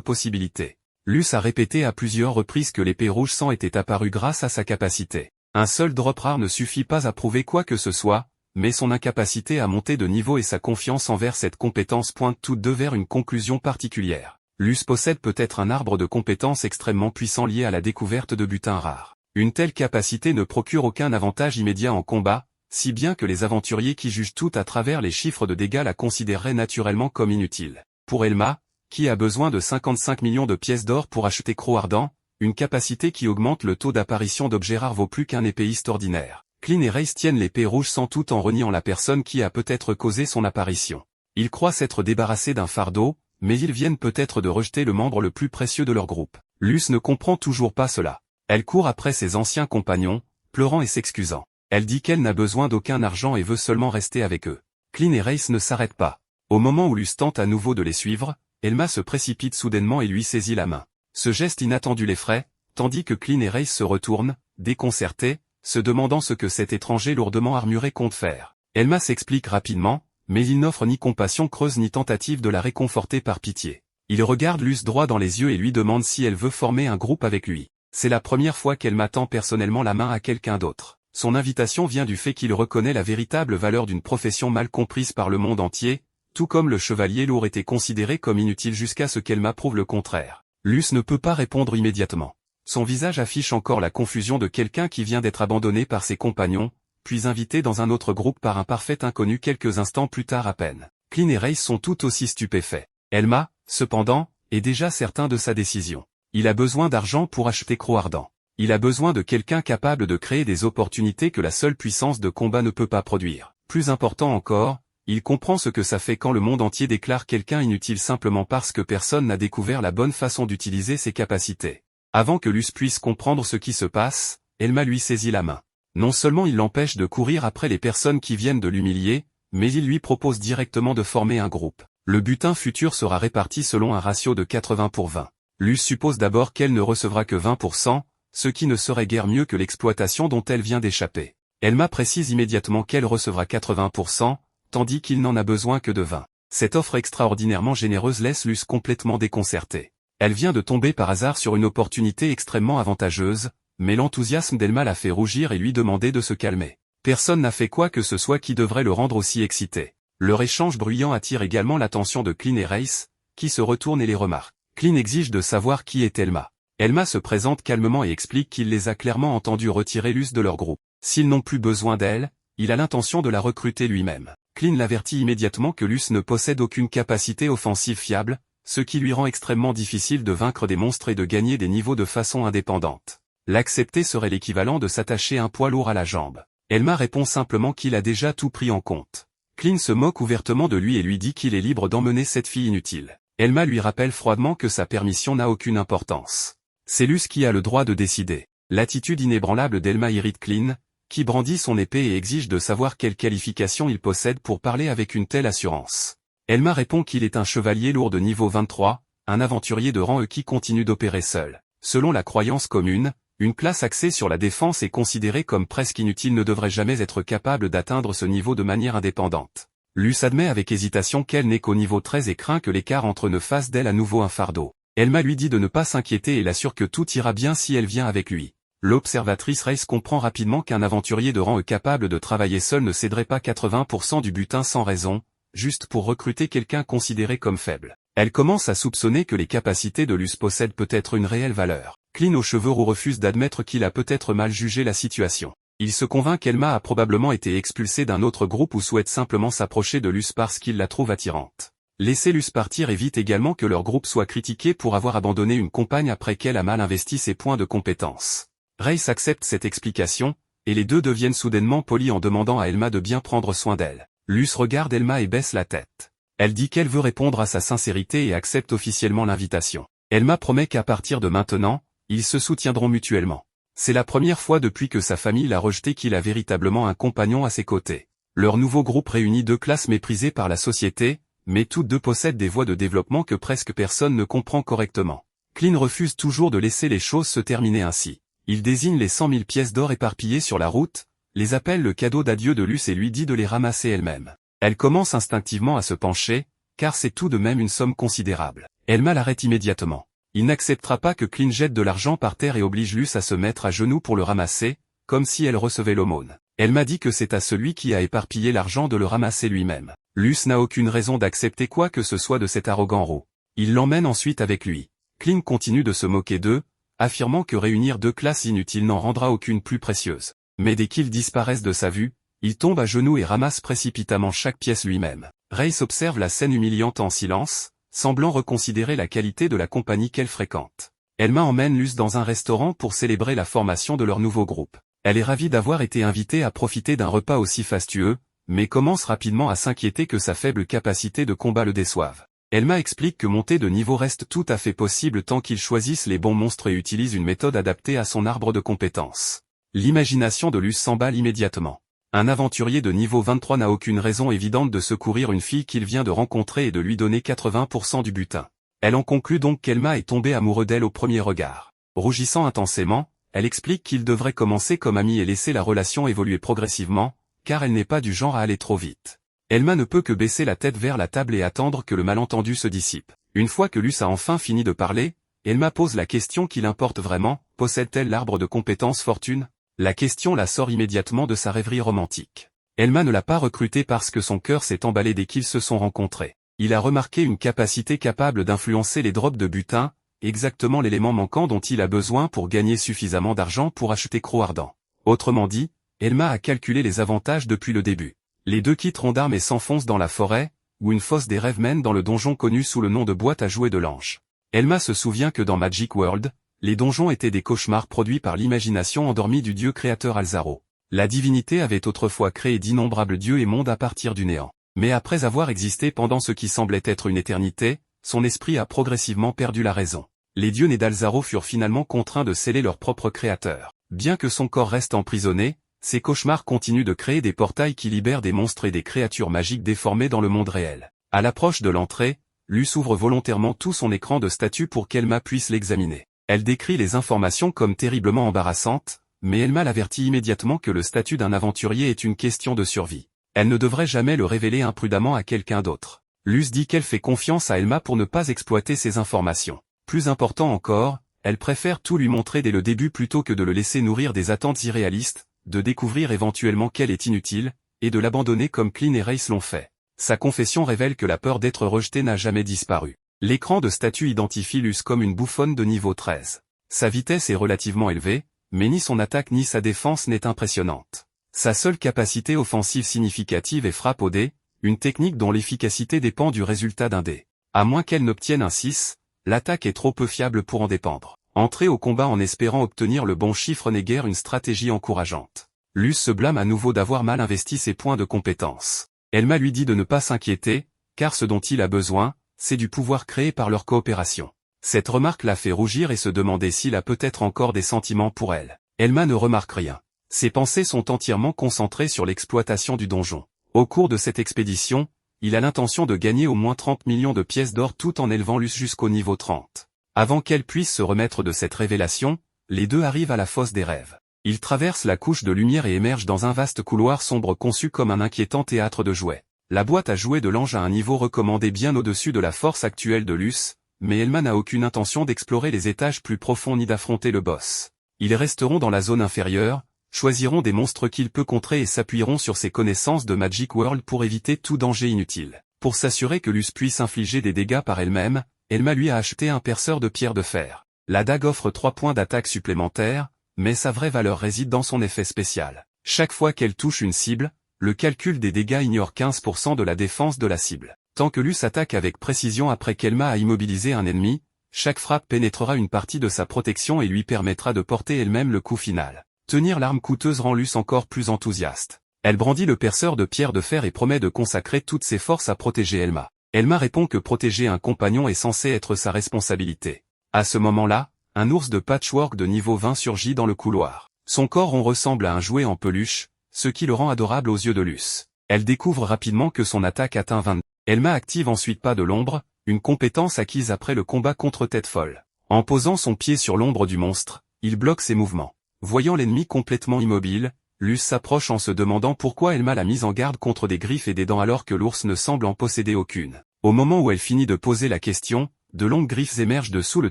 possibilité. Luce a répété à plusieurs reprises que l'épée rouge sang était apparue grâce à sa capacité. Un seul drop rare ne suffit pas à prouver quoi que ce soit, mais son incapacité à monter de niveau et sa confiance envers cette compétence pointent toutes deux vers une conclusion particulière. Luce possède peut-être un arbre de compétences extrêmement puissant lié à la découverte de butins rares. Une telle capacité ne procure aucun avantage immédiat en combat, si bien que les aventuriers qui jugent tout à travers les chiffres de dégâts la considéreraient naturellement comme inutile. Pour Elma, qui a besoin de 55 millions de pièces d'or pour acheter Croc Ardent, une capacité qui augmente le taux d'apparition d'objets rares vaut plus qu'un épéiste ordinaire. Clint et Race tiennent l'épée rouge sang tout en reniant la personne qui a peut-être causé son apparition. Ils croient s'être débarrassés d'un fardeau, mais ils viennent peut-être de rejeter le membre le plus précieux de leur groupe. Luce ne comprend toujours pas cela. Elle court après ses anciens compagnons, pleurant et s'excusant. Elle dit qu'elle n'a besoin d'aucun argent et veut seulement rester avec eux. Clint et Race ne s'arrêtent pas. Au moment où Luce tente à nouveau de les suivre, Elma se précipite soudainement et lui saisit la main. Ce geste inattendu l'effraie, tandis que Clint et Race se retournent, déconcertés, se demandant ce que cet étranger lourdement armuré compte faire. Elma s'explique rapidement, mais il n'offre ni compassion creuse ni tentative de la réconforter par pitié. Il regarde Luce droit dans les yeux et lui demande si elle veut former un groupe avec lui. C'est la première fois qu'Elma tend personnellement la main à quelqu'un d'autre. Son invitation vient du fait qu'il reconnaît la véritable valeur d'une profession mal comprise par le monde entier, tout comme le chevalier lourd était considéré comme inutile jusqu'à ce qu'Elma prouve le contraire. Luce ne peut pas répondre immédiatement. Son visage affiche encore la confusion de quelqu'un qui vient d'être abandonné par ses compagnons, puis invité dans un autre groupe par un parfait inconnu quelques instants plus tard à peine. Clint et Race sont tout aussi stupéfaits. Elma, cependant, est déjà certain de sa décision. Il a besoin d'argent pour acheter Croc Ardent. Il a besoin de quelqu'un capable de créer des opportunités que la seule puissance de combat ne peut pas produire. Plus important encore, il comprend ce que ça fait quand le monde entier déclare quelqu'un inutile simplement parce que personne n'a découvert la bonne façon d'utiliser ses capacités. Avant que Luce puisse comprendre ce qui se passe, Elma lui saisit la main. Non seulement il l'empêche de courir après les personnes qui viennent de l'humilier, mais il lui propose directement de former un groupe. Le butin futur sera réparti selon un ratio de 80 pour 20. Luce suppose d'abord qu'elle ne recevra que 20%, ce qui ne serait guère mieux que l'exploitation dont elle vient d'échapper. Elma précise immédiatement qu'elle recevra 80%, tandis qu'il n'en a besoin que de 20. Cette offre extraordinairement généreuse laisse Luce complètement déconcertée. Elle vient de tomber par hasard sur une opportunité extrêmement avantageuse, mais l'enthousiasme d'Elma la fait rougir et lui demander de se calmer. Personne n'a fait quoi que ce soit qui devrait le rendre aussi excité. Leur échange bruyant attire également l'attention de Clint et Race, qui se retournent et les remarquent. Clint exige de savoir qui est Elma. Elma se présente calmement et explique qu'il les a clairement entendus retirer Luce de leur groupe. S'ils n'ont plus besoin d'elle, il a l'intention de la recruter lui-même. Clint l'avertit immédiatement que Luce ne possède aucune capacité offensive fiable, ce qui lui rend extrêmement difficile de vaincre des monstres et de gagner des niveaux de façon indépendante. L'accepter serait l'équivalent de s'attacher un poids lourd à la jambe. Elma répond simplement qu'il a déjà tout pris en compte. Clint se moque ouvertement de lui et lui dit qu'il est libre d'emmener cette fille inutile. Elma lui rappelle froidement que sa permission n'a aucune importance. C'est Luce qui a le droit de décider. L'attitude inébranlable d'Elma irrite Clint, qui brandit son épée et exige de savoir quelles qualifications il possède pour parler avec une telle assurance. Elma répond qu'il est un chevalier lourd de niveau 23, un aventurier de rang E qui continue d'opérer seul. Selon la croyance commune, une classe axée sur la défense et considérée comme presque inutile ne devrait jamais être capable d'atteindre ce niveau de manière indépendante. Luce admet avec hésitation qu'elle n'est qu'au niveau 13 et craint que l'écart entre eux ne fasse d'elle à nouveau un fardeau. Elma lui dit de ne pas s'inquiéter et l'assure que tout ira bien si elle vient avec lui. L'observatrice Race comprend rapidement qu'un aventurier de rang E capable de travailler seul ne céderait pas 80% du butin sans raison, juste pour recruter quelqu'un considéré comme faible. Elle commence à soupçonner que les capacités de Luce possèdent peut-être une réelle valeur. Clean aux cheveux roux refuse d'admettre qu'il a peut-être mal jugé la situation. Il se convainc qu'Elma a probablement été expulsée d'un autre groupe ou souhaite simplement s'approcher de Luce parce qu'il la trouve attirante. Laisser Luce partir évite également que leur groupe soit critiqué pour avoir abandonné une compagne après qu'elle a mal investi ses points de compétence. Race accepte cette explication, et les deux deviennent soudainement polis en demandant à Elma de bien prendre soin d'elle. Luce regarde Elma et baisse la tête. Elle dit qu'elle veut répondre à sa sincérité et accepte officiellement l'invitation. Elma promet qu'à partir de maintenant, ils se soutiendront mutuellement. C'est la première fois depuis que sa famille l'a rejeté qu'il a véritablement un compagnon à ses côtés. Leur nouveau groupe réunit deux classes méprisées par la société, mais toutes deux possèdent des voies de développement que presque personne ne comprend correctement. Clean refuse toujours de laisser les choses se terminer ainsi. Il désigne les 100 000 pièces d'or éparpillées sur la route, les appelle le cadeau d'adieu de Luce et lui dit de les ramasser elle-même. Elle commence instinctivement à se pencher, car c'est tout de même une somme considérable. Elma l'arrête immédiatement. Il n'acceptera pas que Clean jette de l'argent par terre et oblige Luce à se mettre à genoux pour le ramasser, comme si elle recevait l'aumône. Elle m'a dit que c'est à celui qui a éparpillé l'argent de le ramasser lui-même. Luce n'a aucune raison d'accepter quoi que ce soit de cet arrogant roux. Il l'emmène ensuite avec lui. Clean continue de se moquer d'eux, affirmant que réunir deux classes inutiles n'en rendra aucune plus précieuse. Mais dès qu'ils disparaissent de sa vue, il tombe à genoux et ramasse précipitamment chaque pièce lui-même. Race observe la scène humiliante en silence, semblant reconsidérer la qualité de la compagnie qu'elle fréquente. Elma emmène Luce dans un restaurant pour célébrer la formation de leur nouveau groupe. Elle est ravie d'avoir été invitée à profiter d'un repas aussi fastueux, mais commence rapidement à s'inquiéter que sa faible capacité de combat le déçoive. Elma explique que monter de niveau reste tout à fait possible tant qu'ils choisissent les bons monstres et utilisent une méthode adaptée à son arbre de compétences. L'imagination de Luce s'emballe immédiatement. Un aventurier de niveau 23 n'a aucune raison évidente de secourir une fille qu'il vient de rencontrer et de lui donner 80% du butin. Elle en conclut donc qu'Elma est tombée amoureuse d'elle au premier regard. Rougissant intensément, elle explique qu'il devrait commencer comme ami et laisser la relation évoluer progressivement, car elle n'est pas du genre à aller trop vite. Elma ne peut que baisser la tête vers la table et attendre que le malentendu se dissipe. Une fois que Luce a enfin fini de parler, Elma pose la question qui l'importe vraiment, possède-t-elle l'arbre de compétences fortune ? La question la sort immédiatement de sa rêverie romantique. Elma ne l'a pas recruté parce que son cœur s'est emballé dès qu'ils se sont rencontrés. Il a remarqué une capacité capable d'influencer les drops de butin, exactement l'élément manquant dont il a besoin pour gagner suffisamment d'argent pour acheter Croc Ardent. Autrement dit, Elma a calculé les avantages depuis le début. Les deux quitteront d'armes et s'enfoncent dans la forêt, où une fosse des rêves mène dans le donjon connu sous le nom de boîte à jouets de l'ange. Elma se souvient que dans Magic World, les donjons étaient des cauchemars produits par l'imagination endormie du dieu créateur Alzaro. La divinité avait autrefois créé d'innombrables dieux et mondes à partir du néant. Mais après avoir existé pendant ce qui semblait être une éternité, son esprit a progressivement perdu la raison. Les dieux nés d'Alzaro furent finalement contraints de sceller leur propre créateur. Bien que son corps reste emprisonné, ces cauchemars continuent de créer des portails qui libèrent des monstres et des créatures magiques déformées dans le monde réel. À l'approche de l'entrée, Luce ouvre volontairement tout son écran de statut pour qu'Elma puisse l'examiner. Elle décrit les informations comme terriblement embarrassantes, mais Elma l'avertit immédiatement que le statut d'un aventurier est une question de survie. Elle ne devrait jamais le révéler imprudemment à quelqu'un d'autre. Luce dit qu'elle fait confiance à Elma pour ne pas exploiter ces informations. Plus important encore, elle préfère tout lui montrer dès le début plutôt que de le laisser nourrir des attentes irréalistes, de découvrir éventuellement qu'elle est inutile, et de l'abandonner comme Clean et Race l'ont fait. Sa confession révèle que la peur d'être rejetée n'a jamais disparu. L'écran de statut identifie Luce comme une bouffonne de niveau 13. Sa vitesse est relativement élevée, mais ni son attaque ni sa défense n'est impressionnante. Sa seule capacité offensive significative est frappe au dé, une technique dont l'efficacité dépend du résultat d'un dé. À moins qu'elle n'obtienne un 6, l'attaque est trop peu fiable pour en dépendre. Entrer au combat en espérant obtenir le bon chiffre n'est guère une stratégie encourageante. Luce se blâme à nouveau d'avoir mal investi ses points de compétence. Elma lui dit de ne pas s'inquiéter, car ce dont il a besoin, c'est du pouvoir créé par leur coopération. Cette remarque l'a fait rougir et se demander s'il a peut-être encore des sentiments pour elle. Elma ne remarque rien. Ses pensées sont entièrement concentrées sur l'exploitation du donjon. Au cours de cette expédition, il a l'intention de gagner au moins 30 millions de pièces d'or tout en élevant Luce jusqu'au niveau 30. Avant qu'elle puisse se remettre de cette révélation, les deux arrivent à la fosse des rêves. Ils traversent la couche de lumière et émergent dans un vaste couloir sombre conçu comme un inquiétant théâtre de jouets. La boîte à jouets de l'ange a un niveau recommandé bien au-dessus de la force actuelle de Luce, mais Elma n'a aucune intention d'explorer les étages plus profonds ni d'affronter le boss. Ils resteront dans la zone inférieure, choisiront des monstres qu'il peut contrer et s'appuieront sur ses connaissances de Magic World pour éviter tout danger inutile. Pour s'assurer que Luce puisse infliger des dégâts par elle-même, Elma lui a acheté un perceur de pierre de fer. La dague offre 3 points d'attaque supplémentaires, mais sa vraie valeur réside dans son effet spécial. Chaque fois qu'elle touche une cible, le calcul des dégâts ignore 15% de la défense de la cible. Tant que Luce attaque avec précision après qu'Elma a immobilisé un ennemi, chaque frappe pénétrera une partie de sa protection et lui permettra de porter elle-même le coup final. Tenir l'arme coûteuse rend Luce encore plus enthousiaste. Elle brandit le perceur de pierre de fer et promet de consacrer toutes ses forces à protéger Elma. Elma répond que protéger un compagnon est censé être sa responsabilité. À ce moment-là, un ours de patchwork de niveau 20 surgit dans le couloir. Son corps rond ressemble à un jouet en peluche, ce qui le rend adorable aux yeux de Luce. Elle découvre rapidement que son attaque atteint 20. Elma active ensuite Pas de l'ombre, une compétence acquise après le combat contre Tête Folle. En posant son pied sur l'ombre du monstre, il bloque ses mouvements. Voyant l'ennemi complètement immobile, Luce s'approche en se demandant pourquoi Elma l'a mise en garde contre des griffes et des dents alors que l'ours ne semble en posséder aucune. Au moment où elle finit de poser la question, de longues griffes émergent de sous le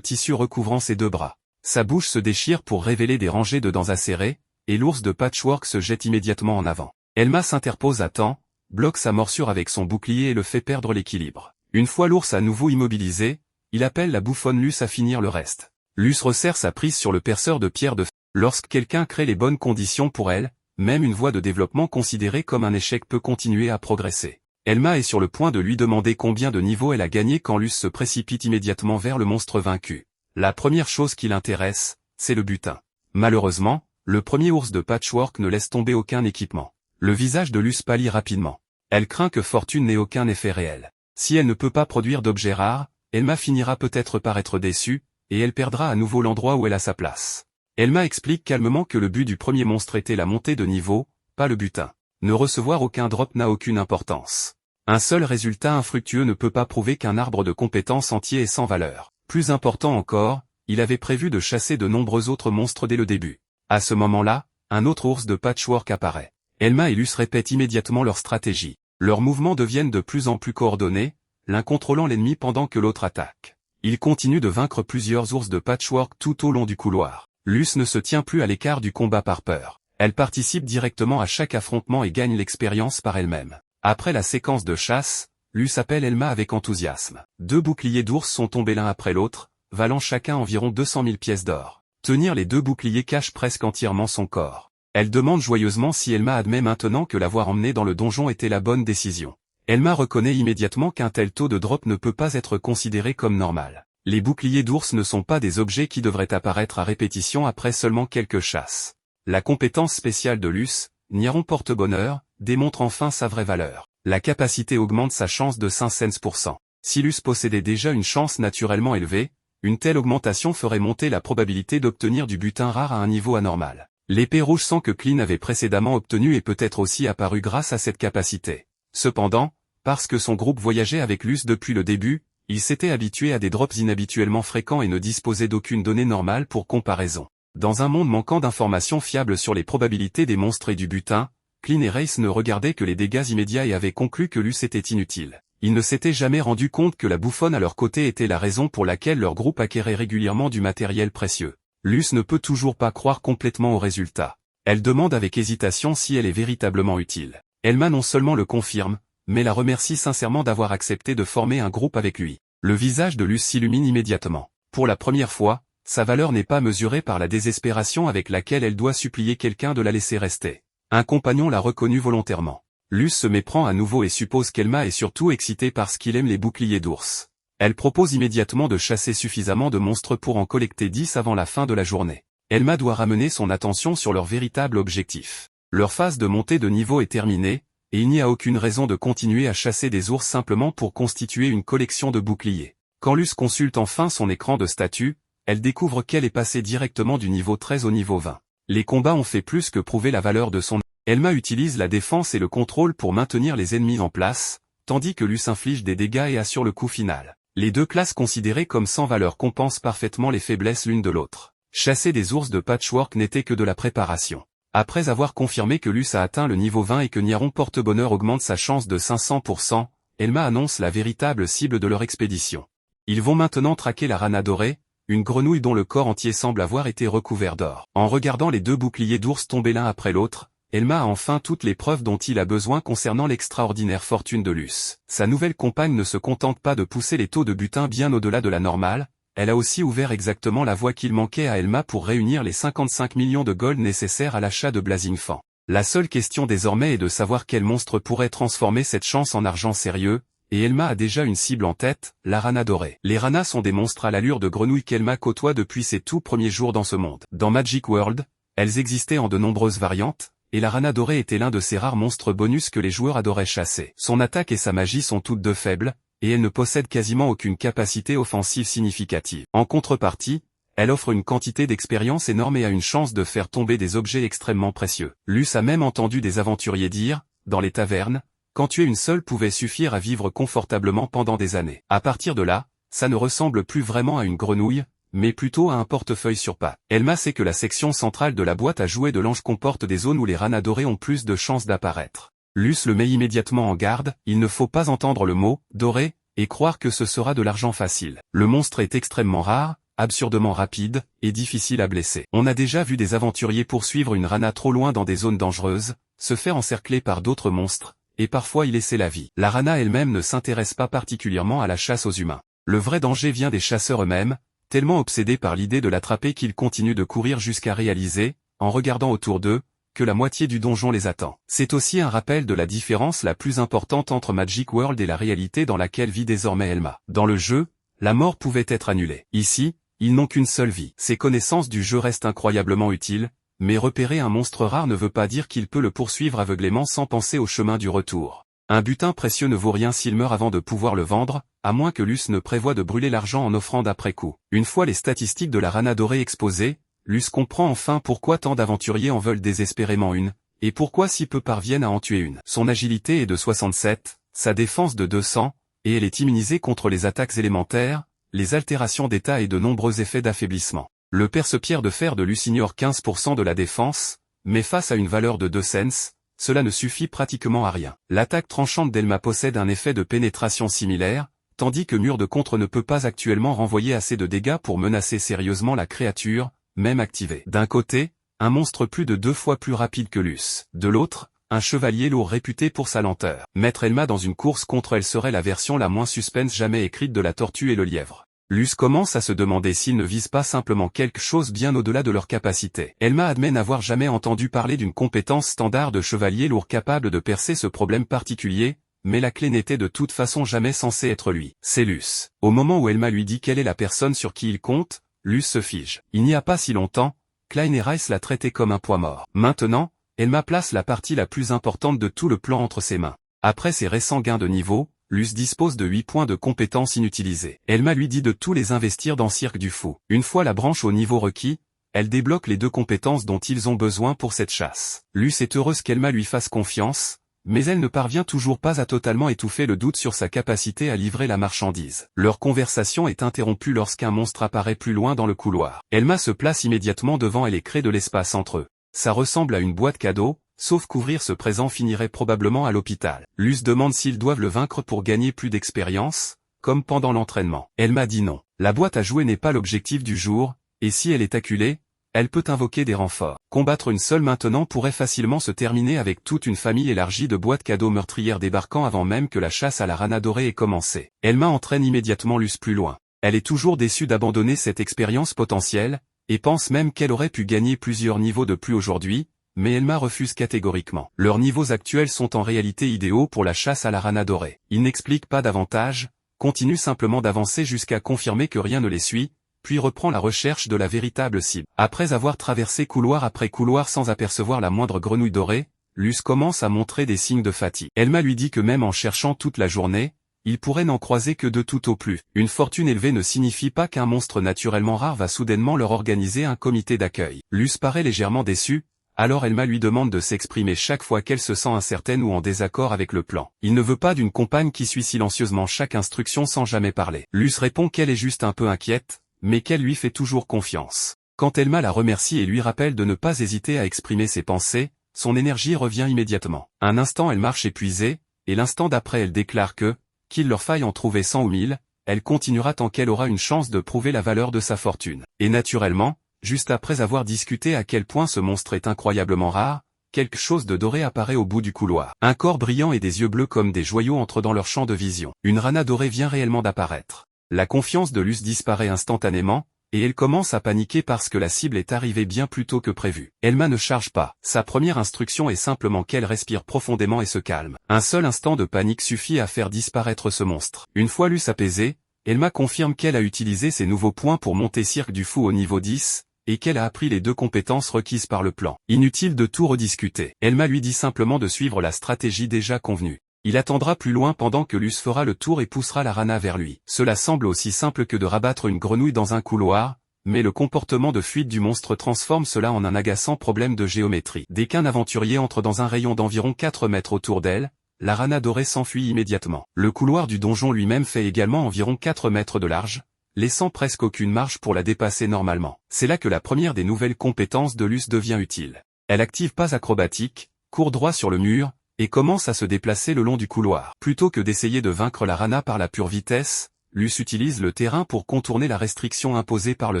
tissu recouvrant ses 2 bras. Sa bouche se déchire pour révéler des rangées de dents acérées, et l'ours de patchwork se jette immédiatement en avant. Elma s'interpose à temps, bloque sa morsure avec son bouclier et le fait perdre l'équilibre. Une fois l'ours à nouveau immobilisé, il appelle la bouffonne Luce à finir le reste. Luce resserre sa prise sur le perceur de pierre de fer. Lorsque quelqu'un crée les bonnes conditions pour elle, même une voie de développement considérée comme un échec peut continuer à progresser. Elma est sur le point de lui demander combien de niveaux elle a gagné quand Luce se précipite immédiatement vers le monstre vaincu. La première chose qui l'intéresse, c'est le butin. Malheureusement, le premier ours de patchwork ne laisse tomber aucun équipement. Le visage de Luce pâlit rapidement. Elle craint que Fortune n'ait aucun effet réel. Si elle ne peut pas produire d'objets rares, Elma finira peut-être par être déçue, et elle perdra à nouveau l'endroit où elle a sa place. Elma explique calmement que le but du premier monstre était la montée de niveau, pas le butin. Ne recevoir aucun drop n'a aucune importance. Un seul résultat infructueux ne peut pas prouver qu'un arbre de compétences entier est sans valeur. Plus important encore, il avait prévu de chasser de nombreux autres monstres dès le début. À ce moment-là, un autre ours de patchwork apparaît. Elma et Luce répètent immédiatement leur stratégie. Leurs mouvements deviennent de plus en plus coordonnés, l'un contrôlant l'ennemi pendant que l'autre attaque. Ils continuent de vaincre plusieurs ours de patchwork tout au long du couloir. Luce ne se tient plus à l'écart du combat par peur. Elle participe directement à chaque affrontement et gagne l'expérience par elle-même. Après la séquence de chasse, Luce appelle Elma avec enthousiasme. 2 boucliers d'ours sont tombés l'un après l'autre, valant chacun environ 200 000 pièces d'or. Tenir les 2 boucliers cache presque entièrement son corps. Elle demande joyeusement si Elma admet maintenant que l'avoir emmenée dans le donjon était la bonne décision. Elma reconnaît immédiatement qu'un tel taux de drop ne peut pas être considéré comme normal. Les boucliers d'ours ne sont pas des objets qui devraient apparaître à répétition après seulement quelques chasses. La compétence spéciale de Luce, Niaron porte-bonheur, démontre enfin sa vraie valeur. La capacité augmente sa chance de 500%. Si Luce possédait déjà une chance naturellement élevée, une telle augmentation ferait monter la probabilité d'obtenir du butin rare à un niveau anormal. L'épée rouge sang que Clean avait précédemment obtenue est peut-être aussi apparue grâce à cette capacité. Cependant, parce que son groupe voyageait avec Luce depuis le début, il s'était habitué à des drops inhabituellement fréquents et ne disposait d'aucune donnée normale pour comparaison. Dans un monde manquant d'informations fiables sur les probabilités des monstres et du butin, Clean et Race ne regardaient que les dégâts immédiats et avaient conclu que Luce était inutile. Ils ne s'étaient jamais rendus compte que la bouffonne à leur côté était la raison pour laquelle leur groupe acquérait régulièrement du matériel précieux. Luce ne peut toujours pas croire complètement au résultat. Elle demande avec hésitation si elle est véritablement utile. Elma non seulement le confirme, mais la remercie sincèrement d'avoir accepté de former un groupe avec lui. Le visage de Luce s'illumine immédiatement. Pour la première fois, sa valeur n'est pas mesurée par la désespération avec laquelle elle doit supplier quelqu'un de la laisser rester. Un compagnon l'a reconnue volontairement. Luce se méprend à nouveau et suppose qu'Elma est surtout excitée parce qu'il aime les boucliers d'ours. Elle propose immédiatement de chasser suffisamment de monstres pour en collecter 10 avant la fin de la journée. Elma doit ramener son attention sur leur véritable objectif. Leur phase de montée de niveau est terminée, et il n'y a aucune raison de continuer à chasser des ours simplement pour constituer une collection de boucliers. Quand Luce consulte enfin son écran de statut, elle découvre qu'elle est passée directement du niveau 13 au niveau 20. Les combats ont fait plus que prouver la valeur de son... Elma utilise la défense et le contrôle pour maintenir les ennemis en place, tandis que Luce inflige des dégâts et assure le coup final. Les 2 classes considérées comme sans valeur compensent parfaitement les faiblesses l'une de l'autre. Chasser des ours de patchwork n'était que de la préparation. Après avoir confirmé que Luce a atteint le niveau 20 et que Niaron porte-bonheur augmente sa chance de 500%, Elma annonce la véritable cible de leur expédition. Ils vont maintenant traquer la rana dorée, une grenouille dont le corps entier semble avoir été recouvert d'or. En regardant les deux boucliers d'ours tomber l'un après l'autre, Elma a enfin toutes les preuves dont il a besoin concernant l'extraordinaire fortune de Luce. Sa nouvelle compagne ne se contente pas de pousser les taux de butin bien au-delà de la normale, elle a aussi ouvert exactement la voie qu'il manquait à Elma pour réunir les 55 millions de gold nécessaires à l'achat de Blazing Fan. La seule question désormais est de savoir quel monstre pourrait transformer cette chance en argent sérieux, et Elma a déjà une cible en tête, la rana dorée. Les ranas sont des monstres à l'allure de grenouilles qu'Elma côtoie depuis ses tout premiers jours dans ce monde. Dans Magic World, elles existaient en de nombreuses variantes, et la rana dorée était l'un de ces rares monstres bonus que les joueurs adoraient chasser. Son attaque et sa magie sont toutes deux faibles, et elle ne possède quasiment aucune capacité offensive significative. En contrepartie, elle offre une quantité d'expérience énorme et a une chance de faire tomber des objets extrêmement précieux. Luce a même entendu des aventuriers dire, dans les tavernes, qu'en tuer une seule pouvait suffire à vivre confortablement pendant des années. À partir de là, ça ne ressemble plus vraiment à une grenouille, mais plutôt à un portefeuille sur pattes. Elma sait que la section centrale de la boîte à jouets de l'ange comporte des zones où les ranas dorés ont plus de chances d'apparaître. Luce le met immédiatement en garde, il ne faut pas entendre le mot « doré » et croire que ce sera de l'argent facile. Le monstre est extrêmement rare, absurdement rapide, et difficile à blesser. On a déjà vu des aventuriers poursuivre une rana trop loin dans des zones dangereuses, se faire encercler par d'autres monstres, et parfois y laisser la vie. La rana elle-même ne s'intéresse pas particulièrement à la chasse aux humains. Le vrai danger vient des chasseurs eux-mêmes, tellement obsédés par l'idée de l'attraper qu'ils continuent de courir jusqu'à réaliser, en regardant autour d'eux, que la moitié du donjon les attend. C'est aussi un rappel de la différence la plus importante entre Magic World et la réalité dans laquelle vit désormais Elma. Dans le jeu, la mort pouvait être annulée. Ici, ils n'ont qu'une seule vie. Ses connaissances du jeu restent incroyablement utiles, mais repérer un monstre rare ne veut pas dire qu'il peut le poursuivre aveuglément sans penser au chemin du retour. Un butin précieux ne vaut rien s'il meurt avant de pouvoir le vendre, à moins que Luce ne prévoie de brûler l'argent en offrant d'après-coup. Une fois les statistiques de la rana dorée exposées, Luce comprend enfin pourquoi tant d'aventuriers en veulent désespérément une, et pourquoi si peu parviennent à en tuer une. Son agilité est de 67, sa défense de 200, et elle est immunisée contre les attaques élémentaires, les altérations d'état et de nombreux effets d'affaiblissement. Le perce-pierre de fer de Luce ignore 15% de la défense, mais face à une valeur de 2 cents, cela ne suffit pratiquement à rien. L'attaque tranchante d'Elma possède un effet de pénétration similaire, tandis que Mur de Contre ne peut pas actuellement renvoyer assez de dégâts pour menacer sérieusement la créature, même activée. D'un côté, un monstre plus de 2 fois plus rapide que Luce. De l'autre, un chevalier lourd réputé pour sa lenteur. Mettre Elma dans une course contre elle serait la version la moins suspense jamais écrite de la tortue et le lièvre. Luce commence à se demander s'ils ne visent pas simplement quelque chose bien au-delà de leur capacité. Elma admet n'avoir jamais entendu parler d'une compétence standard de chevalier lourd capable de percer ce problème particulier, mais la clé n'était de toute façon jamais censée être lui. C'est Luce. Au moment où Elma lui dit quelle est la personne sur qui il compte, Luce se fige. Il n'y a pas si longtemps, Klein et Rice l'a traité comme un poids mort. Maintenant, Elma place la partie la plus importante de tout le plan entre ses mains. Après ses récents gains de niveau, Luce dispose de 8 points de compétences inutilisés. Elma lui dit de tous les investir dans Cirque du Fou. Une fois la branche au niveau requis, elle débloque les 2 compétences dont ils ont besoin pour cette chasse. Luce est heureuse qu'Elma lui fasse confiance, mais elle ne parvient toujours pas à totalement étouffer le doute sur sa capacité à livrer la marchandise. Leur conversation est interrompue lorsqu'un monstre apparaît plus loin dans le couloir. Elma se place immédiatement devant elle et crée de l'espace entre eux. Ça ressemble à une boîte cadeau, sauf qu'ouvrir ce présent finirait probablement à l'hôpital. Luce demande s'ils doivent le vaincre pour gagner plus d'expérience, comme pendant l'entraînement. Elma dit non. La boîte à jouer n'est pas l'objectif du jour, et si elle est acculée, elle peut invoquer des renforts. Combattre une seule maintenant pourrait facilement se terminer avec toute une famille élargie de boîtes cadeaux meurtrières débarquant avant même que la chasse à la rana dorée ait commencé. Elma entraîne immédiatement Luce plus loin. Elle est toujours déçue d'abandonner cette expérience potentielle, et pense même qu'elle aurait pu gagner plusieurs niveaux de plus aujourd'hui, mais Elma refuse catégoriquement. Leurs niveaux actuels sont en réalité idéaux pour la chasse à la rana dorée. Ils n'expliquent pas davantage, continuent simplement d'avancer jusqu'à confirmer que rien ne les suit, puis reprend la recherche de la véritable cible. Après avoir traversé couloir après couloir sans apercevoir la moindre grenouille dorée, Luce commence à montrer des signes de fatigue. Elma lui dit que même en cherchant toute la journée, il pourrait n'en croiser que de tout au plus. Une fortune élevée ne signifie pas qu'un monstre naturellement rare va soudainement leur organiser un comité d'accueil. Luce paraît légèrement déçue, alors Elma lui demande de s'exprimer chaque fois qu'elle se sent incertaine ou en désaccord avec le plan. Il ne veut pas d'une compagne qui suit silencieusement chaque instruction sans jamais parler. Luce répond qu'elle est juste un peu inquiète, mais qu'elle lui fait toujours confiance. Quand Elma la remercie et lui rappelle de ne pas hésiter à exprimer ses pensées, son énergie revient immédiatement. Un instant elle marche épuisée, et l'instant d'après elle déclare que, qu'il leur faille en trouver 100 ou 1000, elle continuera tant qu'elle aura une chance de prouver la valeur de sa fortune. Et naturellement, juste après avoir discuté à quel point ce monstre est incroyablement rare, quelque chose de doré apparaît au bout du couloir. Un corps brillant et des yeux bleus comme des joyaux entrent dans leur champ de vision. Une rana dorée vient réellement d'apparaître. La confiance de Luce disparaît instantanément, et elle commence à paniquer parce que la cible est arrivée bien plus tôt que prévu. Elma ne charge pas. Sa première instruction est simplement qu'elle respire profondément et se calme. Un seul instant de panique suffit à faire disparaître ce monstre. Une fois Luce apaisée, Elma confirme qu'elle a utilisé ses nouveaux points pour monter Cirque du Fou au niveau 10, et qu'elle a appris les 2 compétences requises par le plan. Inutile de tout rediscuter. Elma lui dit simplement de suivre la stratégie déjà convenue. Il attendra plus loin pendant que Luce fera le tour et poussera la rana vers lui. Cela semble aussi simple que de rabattre une grenouille dans un couloir, mais le comportement de fuite du monstre transforme cela en un agaçant problème de géométrie. Dès qu'un aventurier entre dans un rayon d'environ 4 mètres autour d'elle, la rana dorée s'enfuit immédiatement. Le couloir du donjon lui-même fait également environ 4 mètres de large, laissant presque aucune marge pour la dépasser normalement. C'est là que la première des nouvelles compétences de Luce devient utile. Elle active pas acrobatique, court droit sur le mur, et commence à se déplacer le long du couloir. Plutôt que d'essayer de vaincre la rana par la pure vitesse, Luce utilise le terrain pour contourner la restriction imposée par le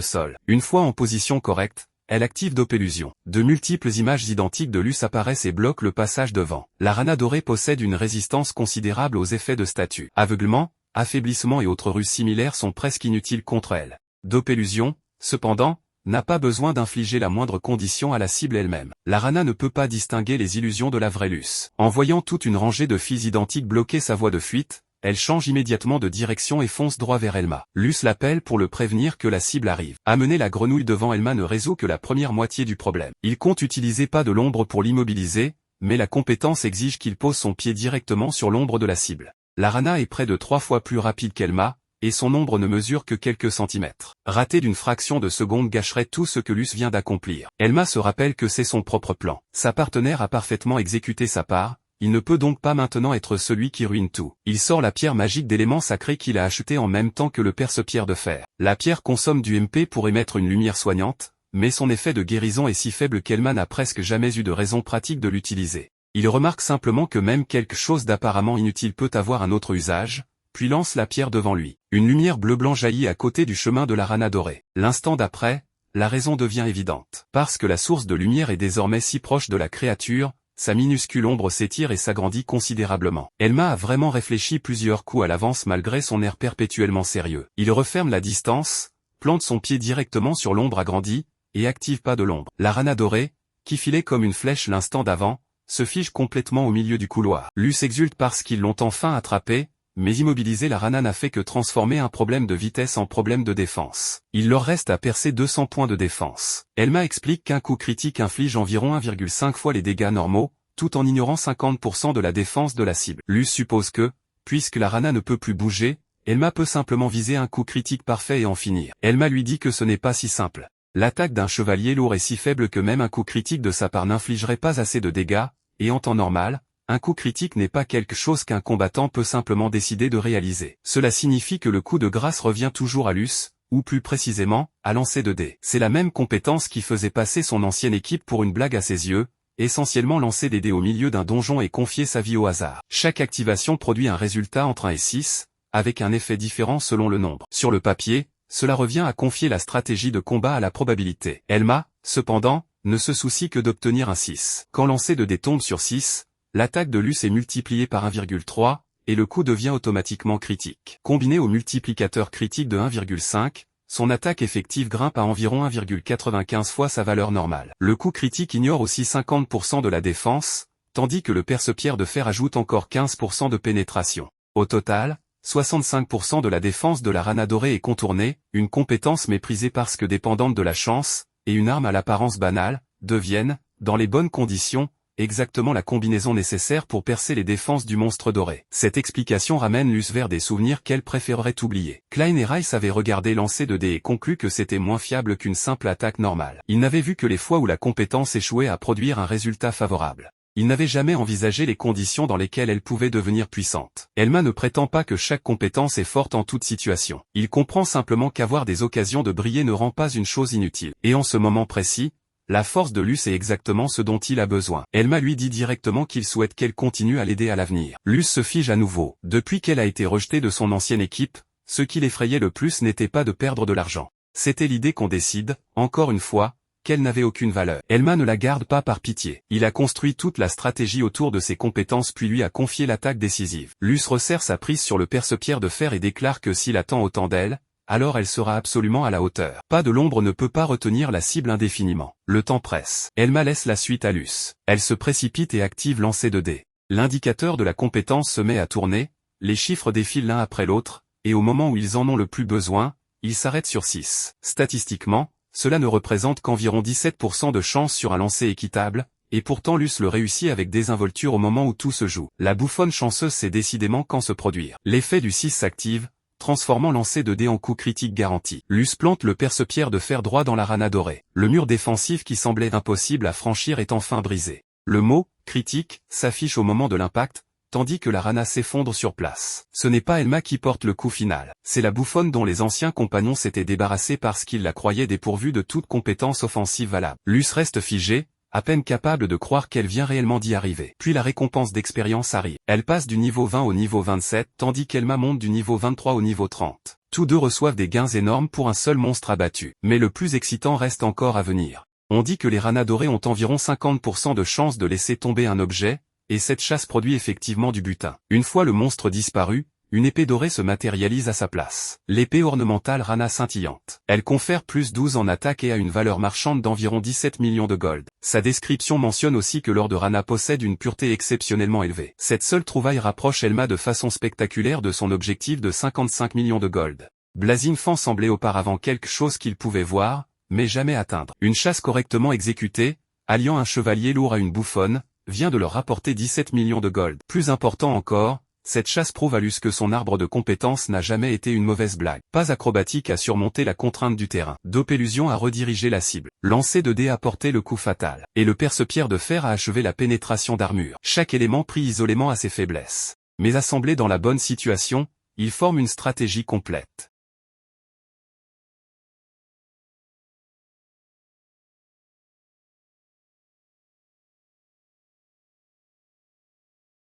sol. Une fois en position correcte, elle active Doppellusion. De multiples images identiques de Luce apparaissent et bloquent le passage devant. La rana dorée possède une résistance considérable aux effets de statue. Aveuglement, affaiblissement et autres ruses similaires sont presque inutiles contre elle. Doppellusion, cependant, n'a pas besoin d'infliger la moindre condition à la cible elle-même. La rana ne peut pas distinguer les illusions de la vraie Luce. En voyant toute une rangée de filles identiques bloquer sa voie de fuite, elle change immédiatement de direction et fonce droit vers Elma. Luce l'appelle pour le prévenir que la cible arrive. Amener la grenouille devant Elma ne résout que la première moitié du problème. Il compte utiliser pas de l'ombre pour l'immobiliser, mais la compétence exige qu'il pose son pied directement sur l'ombre de la cible. La rana est près de 3 fois plus rapide qu'Elma, et son ombre ne mesure que quelques centimètres. Rater d'une fraction de seconde gâcherait tout ce que Luce vient d'accomplir. Elma se rappelle que c'est son propre plan. Sa partenaire a parfaitement exécuté sa part, il ne peut donc pas maintenant être celui qui ruine tout. Il sort la pierre magique d'éléments sacrés qu'il a achetée en même temps que le perce-pierre de fer. La pierre consomme du MP pour émettre une lumière soignante, mais son effet de guérison est si faible qu'Elma n'a presque jamais eu de raison pratique de l'utiliser. Il remarque simplement que même quelque chose d'apparemment inutile peut avoir un autre usage, puis lance la pierre devant lui. Une lumière bleu-blanc jaillit à côté du chemin de la rana dorée. L'instant d'après, la raison devient évidente. Parce que la source de lumière est désormais si proche de la créature, sa minuscule ombre s'étire et s'agrandit considérablement. Elma a vraiment réfléchi plusieurs coups à l'avance malgré son air perpétuellement sérieux. Il referme la distance, plante son pied directement sur l'ombre agrandie, et active pas de l'ombre. La rana dorée, qui filait comme une flèche l'instant d'avant, se fige complètement au milieu du couloir. Luce exulte parce qu'ils l'ont enfin attrapé, mais immobiliser la rana n'a fait que transformer un problème de vitesse en problème de défense. Il leur reste à percer 200 points de défense. Elma explique qu'un coup critique inflige environ 1,5 fois les dégâts normaux, tout en ignorant 50% de la défense de la cible. Luce suppose que, puisque la rana ne peut plus bouger, Elma peut simplement viser un coup critique parfait et en finir. Elma lui dit que ce n'est pas si simple. L'attaque d'un chevalier lourd est si faible que même un coup critique de sa part n'infligerait pas assez de dégâts, et en temps normal, un coup critique n'est pas quelque chose qu'un combattant peut simplement décider de réaliser. Cela signifie que le coup de grâce revient toujours à Luce, ou plus précisément, à lancer de dés. C'est la même compétence qui faisait passer son ancienne équipe pour une blague à ses yeux, essentiellement lancer des dés au milieu d'un donjon et confier sa vie au hasard. Chaque activation produit un résultat entre 1 et 6, avec un effet différent selon le nombre. Sur le papier, cela revient à confier la stratégie de combat à la probabilité. Elma, cependant, ne se soucie que d'obtenir un 6. Quand lancer de dés tombe sur 6, l'attaque de Luce est multipliée par 1,3, et le coup devient automatiquement critique. Combiné au multiplicateur critique de 1,5, son attaque effective grimpe à environ 1,95 fois sa valeur normale. Le coup critique ignore aussi 50% de la défense, tandis que le perce-pierre de fer ajoute encore 15% de pénétration. Au total, 65% de la défense de la rana dorée est contournée, une compétence méprisée parce que dépendante de la chance, et une arme à l'apparence banale, deviennent, dans les bonnes conditions, exactement la combinaison nécessaire pour percer les défenses du monstre doré. Cette explication ramène Luce vers des souvenirs qu'elle préférerait oublier. Klein et Rice avaient regardé lancer de dés et conclu que c'était moins fiable qu'une simple attaque normale. Ils n'avaient vu que les fois où la compétence échouait à produire un résultat favorable. Ils n'avaient jamais envisagé les conditions dans lesquelles elle pouvait devenir puissante. Elma ne prétend pas que chaque compétence est forte en toute situation. Il comprend simplement qu'avoir des occasions de briller ne rend pas une chose inutile. Et en ce moment précis, la force de Luce est exactement ce dont il a besoin. Elma lui dit directement qu'il souhaite qu'elle continue à l'aider à l'avenir. Luce se fige à nouveau. Depuis qu'elle a été rejetée de son ancienne équipe, Ce qui l'effrayait le plus n'était pas de perdre de l'argent. C'était l'idée qu'on décide, encore une fois, qu'elle n'avait aucune valeur. Elma ne la garde pas par pitié. Il a construit toute la stratégie autour de ses compétences puis lui a confié l'attaque décisive. Luce resserre sa prise sur le perce-pierre de fer et déclare que s'il attend autant d'elle, alors elle sera absolument à la hauteur. Pas de l'ombre ne peut pas retenir la cible indéfiniment. Le temps presse. Elma laisse la suite à Luce. Elle se précipite et active lancer de dés. L'indicateur de la compétence se met à tourner, les chiffres défilent l'un après l'autre, et au moment où ils en ont le plus besoin, ils s'arrêtent sur 6. Statistiquement, cela ne représente qu'environ 17% de chance sur un lancer équitable, et pourtant Luce le réussit avec désinvolture au moment où tout se joue. La bouffonne chanceuse sait décidément quand se produire. L'effet du 6 s'active, transformant lancer de dés en coup critique garanti. Luce plante le perce-pierre de fer droit dans la rana dorée. Le mur défensif qui semblait impossible à franchir est enfin brisé. Le mot « critique » s'affiche au moment de l'impact, tandis que la rana s'effondre sur place. Ce n'est pas Elma qui porte le coup final, c'est la bouffonne dont les anciens compagnons s'étaient débarrassés parce qu'ils la croyaient dépourvue de toute compétence offensive valable. Luce reste figée, à peine capable de croire qu'elle vient réellement d'y arriver. Puis la récompense d'expérience arrive. Elle passe du niveau 20 au niveau 27, tandis qu'Elma monte du niveau 23 au niveau 30. Tous deux reçoivent des gains énormes pour un seul monstre abattu. Mais le plus excitant reste encore à venir. On dit que les ranas dorées ont environ 50% de chance de laisser tomber un objet, et cette chasse produit effectivement du butin. Une fois le monstre disparu, une épée dorée se matérialise à sa place. L'épée ornementale rana scintillante. Elle confère plus 12 en attaque et a une valeur marchande d'environ 17 millions de gold. Sa description mentionne aussi que l'or de rana possède une pureté exceptionnellement élevée. Cette seule trouvaille rapproche Elma de façon spectaculaire de son objectif de 55 millions de gold. Blazing Fan semblait auparavant quelque chose qu'il pouvait voir, mais jamais atteindre. Une chasse correctement exécutée, alliant un chevalier lourd à une bouffonne, vient de leur rapporter 17 millions de gold. Plus important encore, cette chasse prouve à Luce que son arbre de compétences n'a jamais été une mauvaise blague. Pas acrobatique à surmonter la contrainte du terrain. Dopélusion à rediriger la cible. Lancer de dés à porter le coup fatal. Et le perce-pierre de fer a achevé la pénétration d'armure. Chaque élément pris isolément a ses faiblesses. Mais assemblé dans la bonne situation, il forme une stratégie complète.